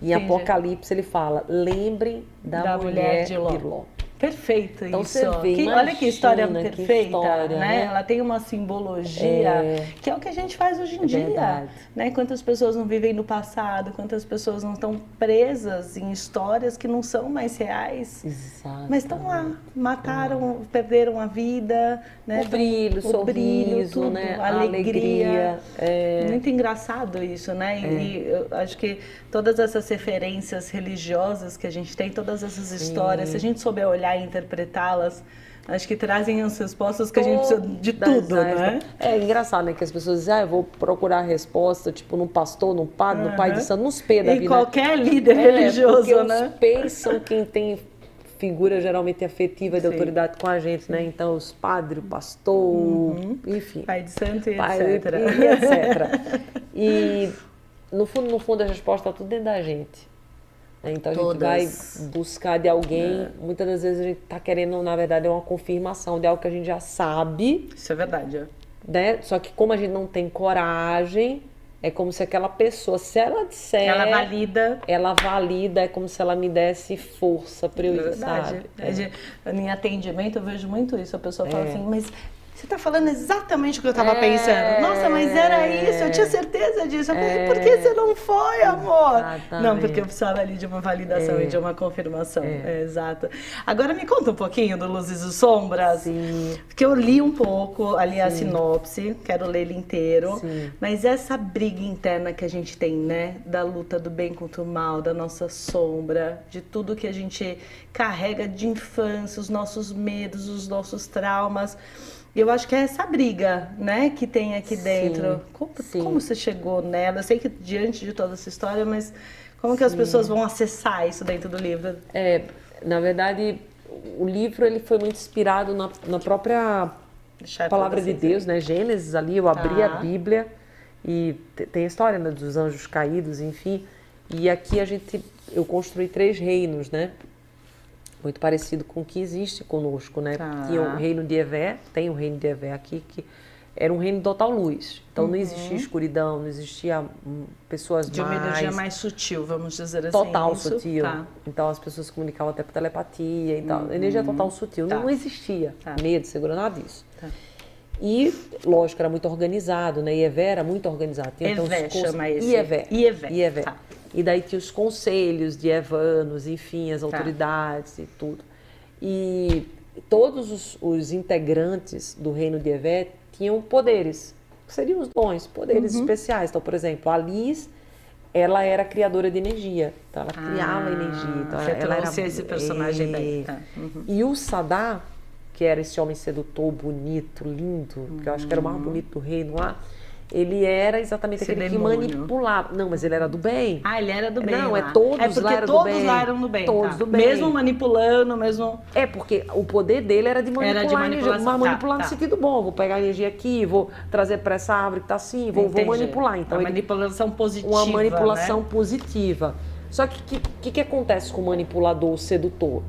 Em Apocalipse ele fala, lembrem da mulher de Ló. Perfeito então, isso. Você vê, olha que história perfeita, que história, né? Ela tem uma simbologia que é o que a gente faz hoje em dia. Né? Quantas pessoas não vivem no passado, quantas pessoas não estão presas em histórias que não são mais reais. Mas estão lá, mataram, perderam a vida. Né? O brilho, sorriso, tudo, né? A alegria. Muito engraçado isso, né? E eu acho que todas essas referências religiosas que a gente tem, todas essas histórias, se a gente souber olhar e interpretá-las, acho que trazem as respostas que a gente precisa de tudo, né? É engraçado, né? Que as pessoas dizem, eu vou procurar a resposta, tipo, num pastor, num padre, no pai de santo, nos P da vida. E qualquer líder religioso, né? Os P's são quem tem figura geralmente afetiva de autoridade com a gente, né? Então, os padres, o pastor, enfim. Pai de santo e etc. E etc. E, no fundo, a resposta está tudo dentro da gente. Então a gente vai buscar de alguém, muitas das vezes a gente está querendo, na verdade, uma confirmação de algo que a gente já sabe. Isso é verdade. Né? Só que como a gente não tem coragem, é como se aquela pessoa, se ela disser... Ela valida, é como se ela me desse força para eu ir, sabe? Em atendimento eu vejo muito isso, a pessoa fala assim, mas... Você está falando exatamente o que eu estava pensando. Nossa, mas era isso, eu tinha certeza disso. Eu falei, por que você não foi, amor? Exatamente. Não, porque eu precisava ali de uma validação e de uma confirmação. Exato. Agora me conta um pouquinho do Luzes e Sombras. Porque eu li um pouco ali a sinopse, quero ler ele inteiro. Mas essa briga interna que a gente tem, né? Da luta do bem contra o mal, da nossa sombra, de tudo que a gente carrega de infância, os nossos medos, os nossos traumas. Eu acho que é essa briga, né, que tem aqui dentro. Como você chegou nela? Eu sei que diante de toda essa história, mas como que as pessoas vão acessar isso dentro do livro? Na verdade, o livro ele foi muito inspirado na própria palavra de Deus, né? Gênesis ali, eu abri a Bíblia e tem a história, né, dos anjos caídos, enfim. E aqui eu construí 3 reinos, né? Muito parecido com o que existe conosco, né? Tinha o reino de Evé, tem o reino de Evé aqui, que era um reino de total luz. Então não existia escuridão, não existia pessoas de uma energia mais sutil, vamos dizer assim. Total isso? sutil. Tá. Então as pessoas se comunicavam até por telepatia e tal. Energia total sutil. Tá. Não existia medo, segurança, nada disso. Tá. E, lógico, era muito organizado, né? Ievé era muito organizado. Evé chama esse. Ievé. Tá. E daí tinha os conselhos de evanos, enfim, as autoridades e tudo. E todos os integrantes do reino de Ievé tinham poderes, que seriam os dons, poderes especiais. Então, por exemplo, a Liz, ela era criadora de energia. Então, ela criava energia. Então, ela era esse personagem daí. Tá. E o Sadá, que era esse homem sedutor, bonito, lindo, que eu acho que era o mais bonito do reino lá, ele era exatamente Esse aquele demônio. que manipulava. Não, mas ele era do bem. Ah, ele era do bem. Não, lá. todos lá eram do bem. Todos lá eram do bem. Todos tá. do bem. Mesmo manipulando, mesmo. É, porque o poder dele era de manipular a energia. Mas manipular no sentido bom. Vou pegar a energia aqui, vou trazer para essa árvore que está assim, vou manipular. Então, uma manipulação positiva. Uma manipulação né? positiva. Só que o que acontece com o manipulador, o sedutor?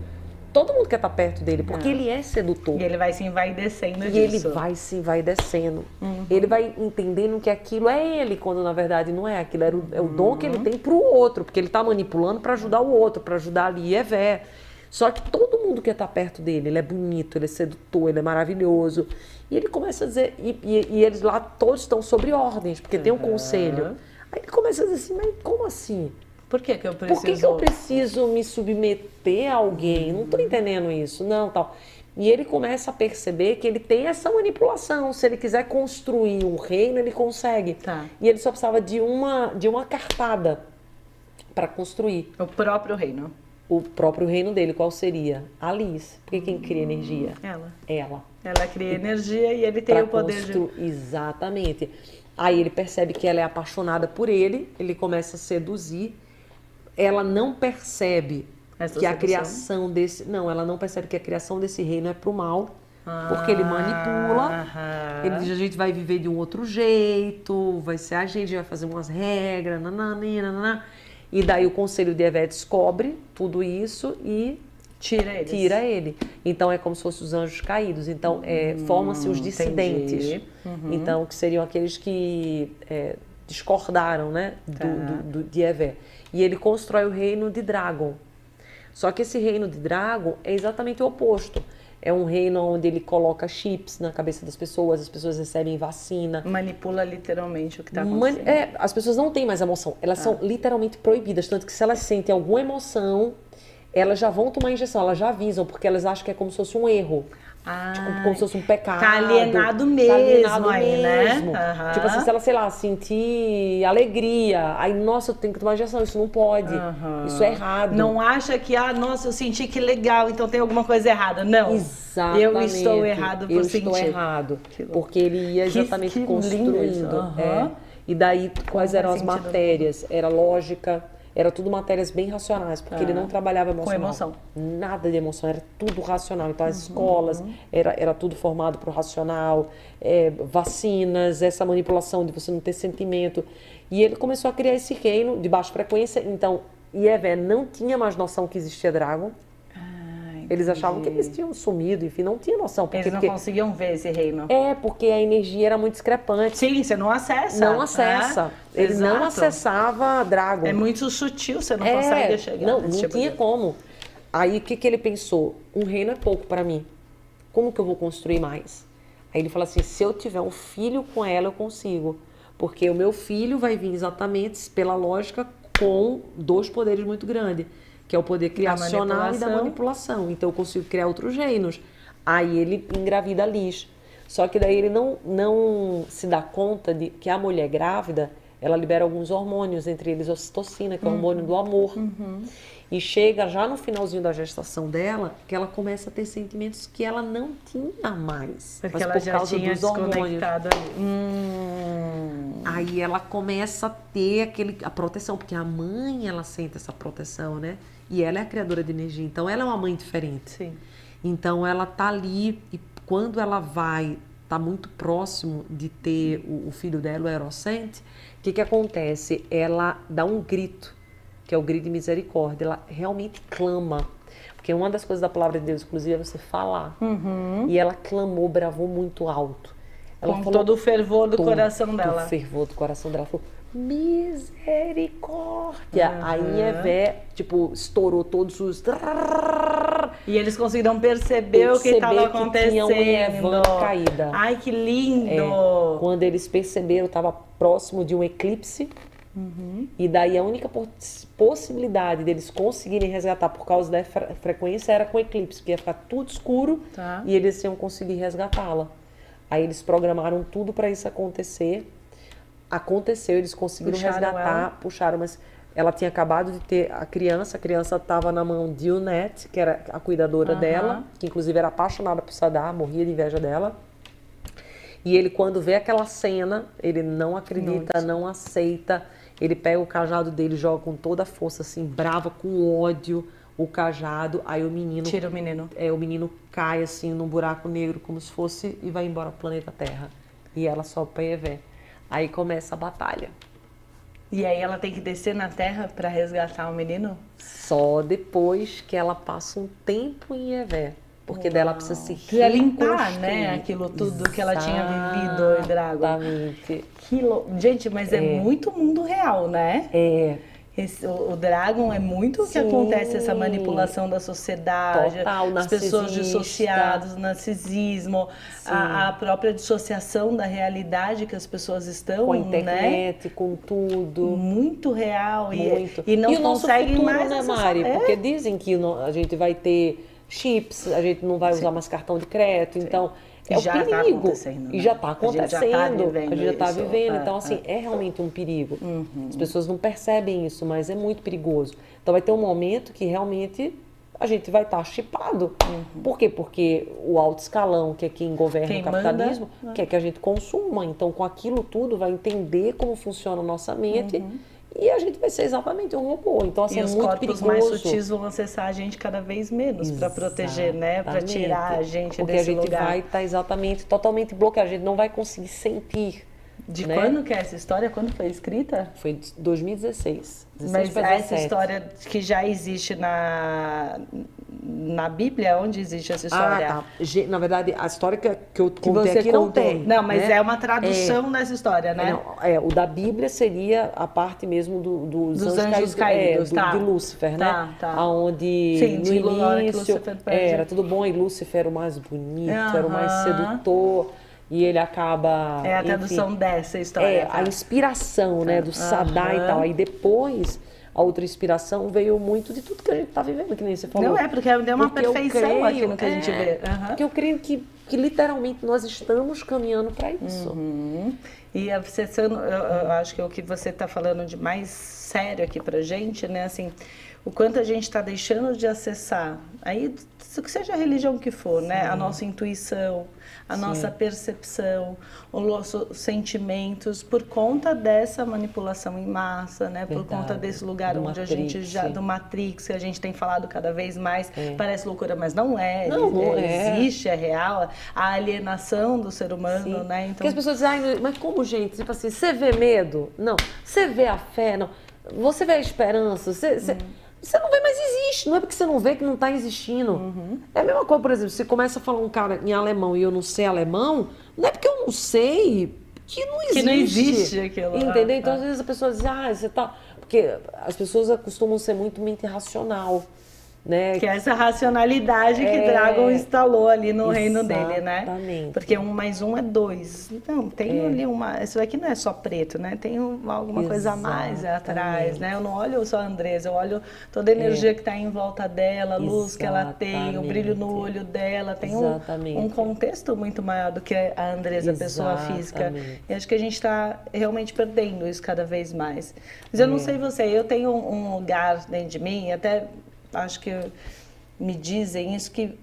Todo mundo quer estar perto dele, porque ele é sedutor. E ele vai se envaidecendo E disso. ele vai se envaidecendo. Ele vai entendendo que aquilo é ele, quando na verdade não é. Aquilo é o dom que ele tem para o outro, porque ele está manipulando para ajudar o outro, para ajudar ali Ievé. Só que todo mundo quer estar perto dele. Ele é bonito, ele é sedutor, ele é maravilhoso. E ele começa a dizer... E eles lá todos estão sobre ordens, porque tem um conselho. Aí ele começa a dizer assim, mas como assim? Por que eu preciso? Por que eu preciso me submeter a alguém? Não estou entendendo isso, não, tal. E ele começa a perceber que ele tem essa manipulação. Se ele quiser construir um reino, ele consegue. Tá. E ele só precisava de uma cartada para construir. O próprio reino. O próprio reino dele, qual seria? A Liz. Porque quem cria energia? Ela. Ela cria energia e ele tem o poder de... Exatamente. Aí ele percebe que ela é apaixonada por ele, ele começa a seduzir. Ela não percebe que a criação desse... Não, ela não percebe que a criação desse reino é pro mal, porque ele manipula. Ele diz, a gente vai viver de um outro jeito, vai ser a gente vai fazer umas regras, nananina. E daí o conselho de Ievé descobre tudo isso e tira ele. Então é como se fossem os anjos caídos. Então formam-se os dissidentes. Então que seriam aqueles que discordaram, né, de Ievé. E ele constrói o reino de Dragon. Só que esse reino de Dragon é exatamente o oposto. É um reino onde ele coloca chips na cabeça das pessoas, as pessoas recebem vacina. Manipula literalmente o que está acontecendo. As pessoas não têm mais emoção, elas são literalmente proibidas. Tanto que se elas sentem alguma emoção, elas já vão tomar injeção, elas já avisam, porque elas acham que é como se fosse um erro. Tipo, como se fosse um pecado. Tá alienado mesmo aí, né? Tipo assim, se ela, sei lá, sentir alegria, aí, nossa, eu tenho que tomar injeção, isso não pode. Isso é errado. Não acha que, nossa, eu senti que legal, então tem alguma coisa errada. Não. Exatamente. Eu estou errado por sentir. Eu estou errado. Porque ele ia exatamente construindo. E daí, quais eram as matérias? Era lógica. Era tudo matérias bem racionais, porque ele não trabalhava emocional. Com emoção. Nada de emoção, era tudo racional. Então, as escolas, era tudo formado para o racional, vacinas, essa manipulação de você não ter sentimento. E ele começou a criar esse reino de baixa frequência. Então, Ievé não tinha mais noção que existia Dragon. Eles achavam que eles tinham sumido, enfim, não tinha noção. Eles não conseguiam ver esse reino. Porque a energia era muito discrepante. Sim, você não acessa. Não acessa. Ele não acessava Dragon. É muito sutil, você não consegue chegar. Não tinha como. Aí o que ele pensou? Um reino é pouco para mim. Como que eu vou construir mais? Aí ele falou assim, se eu tiver um filho com ela, eu consigo. Porque o meu filho vai vir exatamente, pela lógica, com 2 poderes muito grandes. Que é o poder criacional e da manipulação. Então, eu consigo criar outros reinos. Aí ele engravida a Liz. Só que daí ele não se dá conta de que a mulher grávida, ela libera alguns hormônios, entre eles ocitocina, que é o hormônio do amor. E chega já no finalzinho da gestação dela, que ela começa a ter sentimentos que ela não tinha mais. Porque mas ela por já causa tinha dos hormônios. desconectado ali. Aí ela começa a ter a proteção, porque a mãe, ela sente essa proteção, né? E ela é a criadora de energia, então ela é uma mãe diferente. Sim. Então ela tá ali e quando ela tá muito próximo de ter o filho dela, o Erocente, o que acontece? Ela dá um grito, que é o grito de misericórdia, ela realmente clama. Porque uma das coisas da palavra de Deus, inclusive, é você falar. E ela clamou, bravou muito alto. Ela Com falou, todo o fervor do todo coração dela. o fervor do coração dela. Ela falou, misericórdia. Aí Evé, tipo, estourou todos os... E eles conseguiram perceber o que estava acontecendo. Tinha uma Yevan caída. Ai, que lindo! Quando eles perceberam, estava próximo de um eclipse. E daí a única possibilidade deles conseguirem resgatar por causa da frequência era com eclipse, porque ia ficar tudo escuro e eles iam conseguir resgatá-la. Aí eles programaram tudo para isso acontecer. Aconteceu, eles conseguiram resgatar, puxaram, mas ela tinha acabado de ter a criança estava na mão de Unette, que era a cuidadora dela, que inclusive era apaixonada por Sadar, morria de inveja dela. E ele, quando vê aquela cena, ele não acredita, não aceita, ele pega o cajado dele, joga com toda a força, assim, brava, com ódio, o cajado, aí o menino... Tira o menino. O menino cai, assim, num buraco negro, como se fosse, e vai embora pro planeta Terra. E ela sobe pra Evé. Aí começa a batalha. E aí ela tem que descer na Terra para resgatar o menino? Só depois que ela passa um tempo em Evé. Porque dela precisa se Pra limpar, né? Aquilo tudo que ela tinha vivido, o Dragon. Exatamente. Gente, mas é muito mundo real, né? O Dragon é muito o que acontece, essa manipulação da sociedade, total, as pessoas dissociadas, o narcisismo, a própria dissociação da realidade que as pessoas estão, com a internet, né? com tudo. Muito real. Muito. E não o nosso conseguem futuro, mais né, Mari? Porque dizem que a gente vai ter chips, a gente não vai usar mais cartão de crédito, então... É já um perigo. Acontecendo, né? E já está acontecendo. A gente já está vivendo. Então, assim, é realmente um perigo. As pessoas não percebem isso, mas é muito perigoso. Então, vai ter um momento que realmente a gente vai estar chipado. Por quê? Porque o alto escalão, que é quem governa o capitalismo, quer que a gente consuma. Então, com aquilo tudo, vai entender como funciona a nossa mente. E a gente vai ser exatamente um robô. Então, assim, e é os muito corpos perigoso. mais sutis vão acessar a gente cada vez menos para proteger, né? Para tirar a gente porque desse lugar. Porque a gente vai estar exatamente, totalmente bloqueado. A gente não vai conseguir sentir. De quando que é essa história? Quando foi escrita? Foi em 2016. Mas essa história que já existe na Bíblia? Onde existe essa história? Tá. Na verdade, a história que eu contei aqui não tem. Não, mas é uma tradução dessa história, né? O da Bíblia seria a parte mesmo dos anjos caídos, de Lúcifer, né? Tá. Onde no início era tudo bom e Lúcifer era o mais bonito, era o mais sedutor. E ele acaba... É a tradução dessa história. A inspiração, né, do Sadar e tal. Aí depois, a outra inspiração veio muito de tudo que a gente está vivendo, que nem você falou. Não porque deu uma perfeição aqui no que a gente vê. Porque eu creio que literalmente nós estamos caminhando para isso. E acessando, eu acho que o que você está falando de mais sério aqui pra gente, né, assim, o quanto a gente está deixando de acessar, aí, que seja a religião que for, né, a nossa intuição, a nossa percepção, os nossos sentimentos, por conta dessa manipulação em massa, né? Por conta desse lugar onde a gente do Matrix, que a gente tem falado cada vez mais, parece loucura, mas não é. Não existe, é real, a alienação do ser humano, né? Então... Porque as pessoas dizem, mas como, gente? Tipo assim, você vê medo? Não. Você vê a fé? Não. Você vê a esperança? Você não vê, mas existe. Não é porque você não vê que não está existindo. É a mesma coisa, por exemplo, você começa a falar um cara em alemão e eu não sei alemão, não é porque eu não sei que não existe. Que não existe aquilo. Entendeu? Então, às vezes a pessoa diz, você tá... Porque as pessoas costumam ser muito mente racional. Né? Que é essa racionalidade que Dragon instalou ali no reino dele, né? Exatamente. Porque 1 mais 1 é 2. Então, tem ali isso aqui não é só preto, né? Tem alguma coisa a mais atrás, né? Eu não olho só a Andresa, eu olho toda a energia que está em volta dela, a luz que ela tem, o brilho no olho dela. Tem um contexto muito maior do que a Andresa, pessoa física. E acho que a gente está realmente perdendo isso cada vez mais. Mas eu não sei você, eu tenho um lugar dentro de mim, até... Acho que me dizem isso, que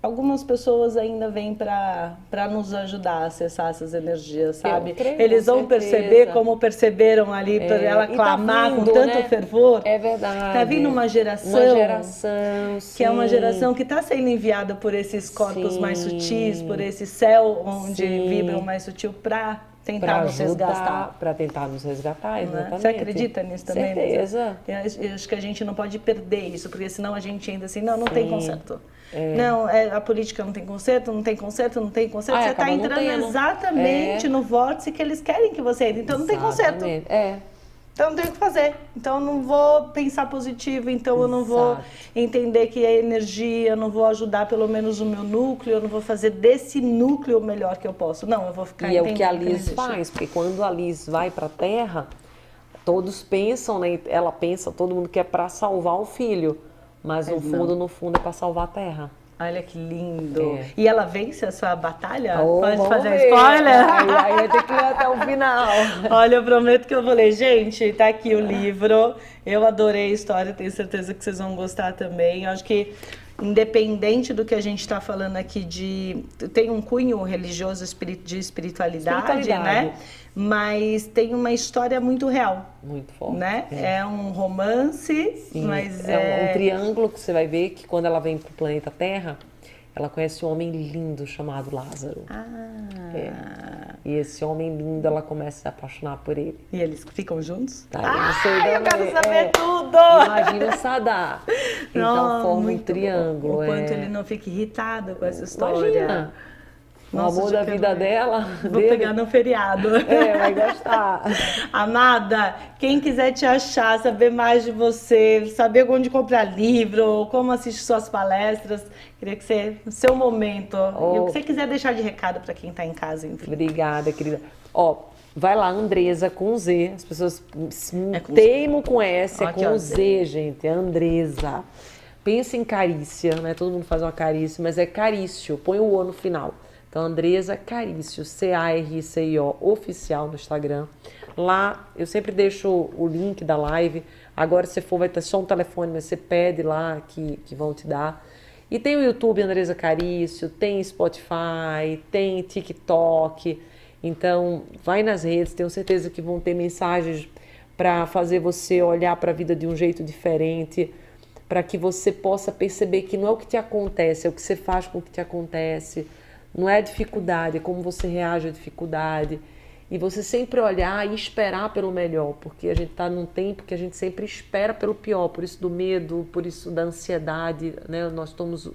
algumas pessoas ainda vêm para nos ajudar a acessar essas energias, sabe? Eles vão perceber como perceberam ali, por ela clamar com tanto fervor. É verdade. Tá vindo uma geração que é uma geração que está sendo enviada por esses corpos mais sutis, por esse céu onde vibram mais sutil, para tentar nos resgatar. Para tentar nos resgatar, exatamente. Você acredita nisso também? Certeza. Eu acho que a gente não pode perder isso, porque senão a gente ainda assim, não tem conserto. É. Não, a política não tem conserto, não tem conserto, não tem conserto. Você está entrando exatamente no vórtice que eles querem que você entre, então não tem conserto. Então não tem o que fazer. Então eu não vou pensar positivo, então eu não vou entender que é energia, eu não vou ajudar pelo menos o meu núcleo, eu não vou fazer desse núcleo o melhor que eu posso. Não, eu vou ficar entendendo. E é o que a Liz faz, porque quando a Liz vai para a Terra, todos pensam, né? Ela pensa, todo mundo que é para salvar o filho, mas no fundo é para salvar a Terra. Olha que lindo. E ela vence essa batalha? Pode fazer ver. Spoiler? Aí vai ter que ir até o final. Olha, eu prometo que eu vou ler. Gente, tá aqui o livro. Eu adorei a história, tenho certeza que vocês vão gostar também. Eu acho que, independente do que a gente está falando aqui tem um cunho religioso de espiritualidade, né? Mas tem uma história muito real. Muito forte. Né? É um romance, mas é um triângulo que você vai ver que quando ela vem para o planeta Terra, ela conhece um homem lindo chamado Lázaro. E esse homem lindo, ela começa a se apaixonar por ele. E eles ficam juntos? Eu quero saber tudo! Imagina o Sadar. Então forma um triângulo. O quanto ele não fica irritado com essa história. Imagina. O amor da vida dela. Vou pegar no feriado. Vai gostar. Amada, quem quiser te achar, saber mais de você, saber onde comprar livro, como assistir suas palestras, queria que você, no seu momento, e o que você quiser deixar de recado para quem está em casa, enfim. Obrigada, querida. Vai lá, Andresa, com Z. As pessoas teimam com S, é com Z, gente. É Andresa. Pensa em carícia, né? Todo mundo faz uma carícia, mas é carício. Põe o O no final. Então, Andresa Carício, C-A-R-C-I-O, oficial no Instagram. Lá, eu sempre deixo o link da live. Agora, se for, vai ter só um telefone, mas você pede lá que vão te dar. E tem o YouTube Andresa Carício, tem Spotify, tem TikTok. Então, vai nas redes, tenho certeza que vão ter mensagens para fazer você olhar para a vida de um jeito diferente, para que você possa perceber que não é o que te acontece, é o que você faz com o que te acontece. Não é a dificuldade, é como você reage à dificuldade. E você sempre olhar e esperar pelo melhor, porque a gente está num tempo que a gente sempre espera pelo pior, por isso do medo, por isso da ansiedade, né? Nós somos,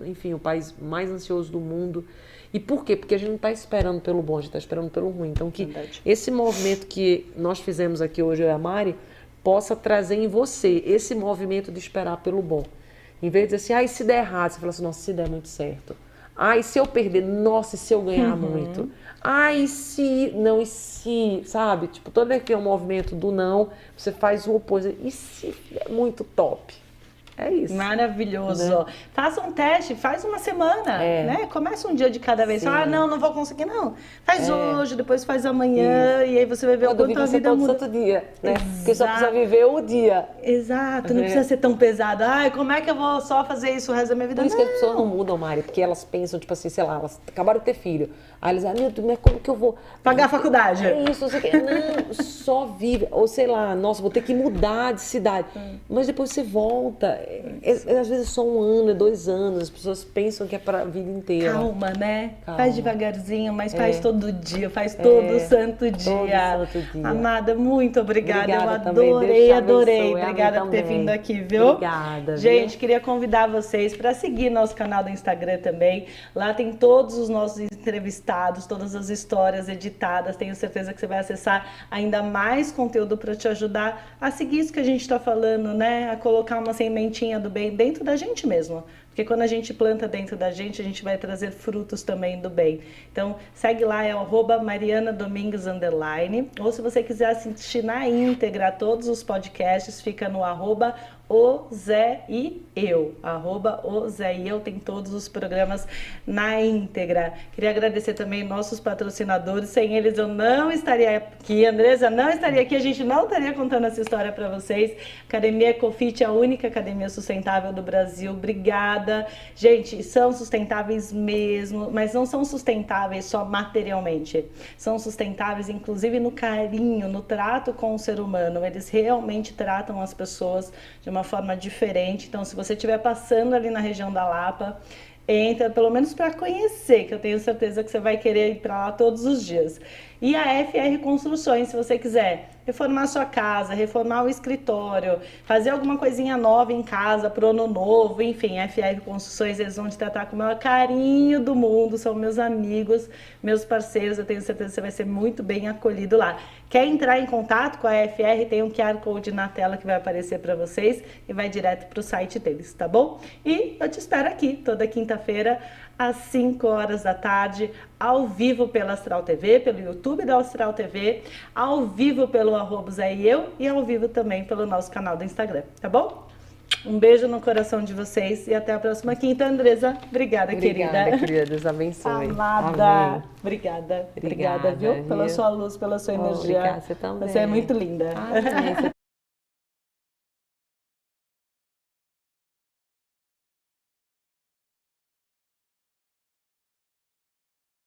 enfim, o país mais ansioso do mundo. E por quê? Porque a gente não está esperando pelo bom, a gente está esperando pelo ruim. Então, que esse movimento que nós fizemos aqui hoje, eu e a Mari, possa trazer em você esse movimento de esperar pelo bom. Em vez de dizer assim, e se der errado, você fala assim, nossa, se der muito certo. E se eu perder? Nossa, e se eu ganhar muito? E se... Não, e se... Sabe? Tipo, todo aquele movimento do não, você faz o oposto. E se é muito top? É isso. Maravilhoso. Né? Faça um teste, faz uma semana, né? Começa um dia de cada vez. Não vou conseguir, não. Faz hoje, depois faz amanhã, e aí você vai ver o quanto a vida muda. Todo dia, né? Porque só precisa viver o dia. Exato, não precisa ser tão pesado. Como é que eu vou só fazer isso o resto da minha vida? Por isso que as pessoas não mudam, Mari, porque elas pensam, tipo assim, sei lá, elas acabaram de ter filho. Aí eles meu Deus, mas como que eu vou pagar a faculdade? Isso, não sei o quê. Não, só vive. Ou sei lá, nossa, vou ter que mudar de cidade. Mas depois você volta. Às vezes é só 1 ano, 2 anos. As pessoas pensam que é para a vida inteira. Calma, né? Calma. Faz devagarzinho, mas faz todo dia, faz todo santo dia. Amada, muito obrigada. Eu adorei. Obrigada por ter vindo aqui, viu? Obrigada. Gente, queria convidar vocês para seguir nosso canal do Instagram também. Lá tem todos os nossos entrevistados, todas as histórias editadas. Tenho certeza que você vai acessar ainda mais conteúdo para te ajudar a seguir isso que a gente está falando, né? A colocar uma sementinha do bem dentro da gente mesmo. Porque quando a gente planta dentro da gente, a gente vai trazer frutos também do bem. Então, segue lá, é @marianadomingues_. Ou se você quiser assistir na íntegra todos os podcasts, fica no @o Zé e eu. @o Zé e eu, tem todos os programas na íntegra. Queria agradecer também nossos patrocinadores. Sem eles eu não estaria aqui, Andresa não estaria aqui, a gente não estaria contando essa história para vocês. Academia Ecofit, a única academia sustentável do Brasil. Obrigada obrigada. Gente, são sustentáveis mesmo, mas não são sustentáveis só materialmente. São sustentáveis, inclusive, no carinho, no trato com o ser humano. Eles realmente tratam as pessoas de uma forma diferente. Então, se você estiver passando ali na região da Lapa, entra, pelo menos para conhecer, que eu tenho certeza que você vai querer ir para lá todos os dias. E a FR Construções, se você quiser reformar sua casa, reformar o escritório, fazer alguma coisinha nova em casa pro ano novo, enfim, a FR Construções, eles vão te tratar com o maior carinho do mundo, são meus amigos, meus parceiros, eu tenho certeza que você vai ser muito bem acolhido lá. Quer entrar em contato com a FR? Tem um QR Code na tela que vai aparecer para vocês e vai direto para o site deles, tá bom? E eu te espero aqui toda quinta-feira às 5 horas da tarde, ao vivo pela Astral TV, pelo YouTube da Astral TV, ao vivo pelo @Zé e eu e ao vivo também pelo nosso canal do Instagram, tá bom? Um beijo no coração de vocês e até a próxima quinta, Andresa. Obrigada, querida. Querida, Deus abençoe. Amada. Amém. Obrigada, viu? Pela sua luz, pela sua energia. Obrigada, você também. Você é muito linda. Amém.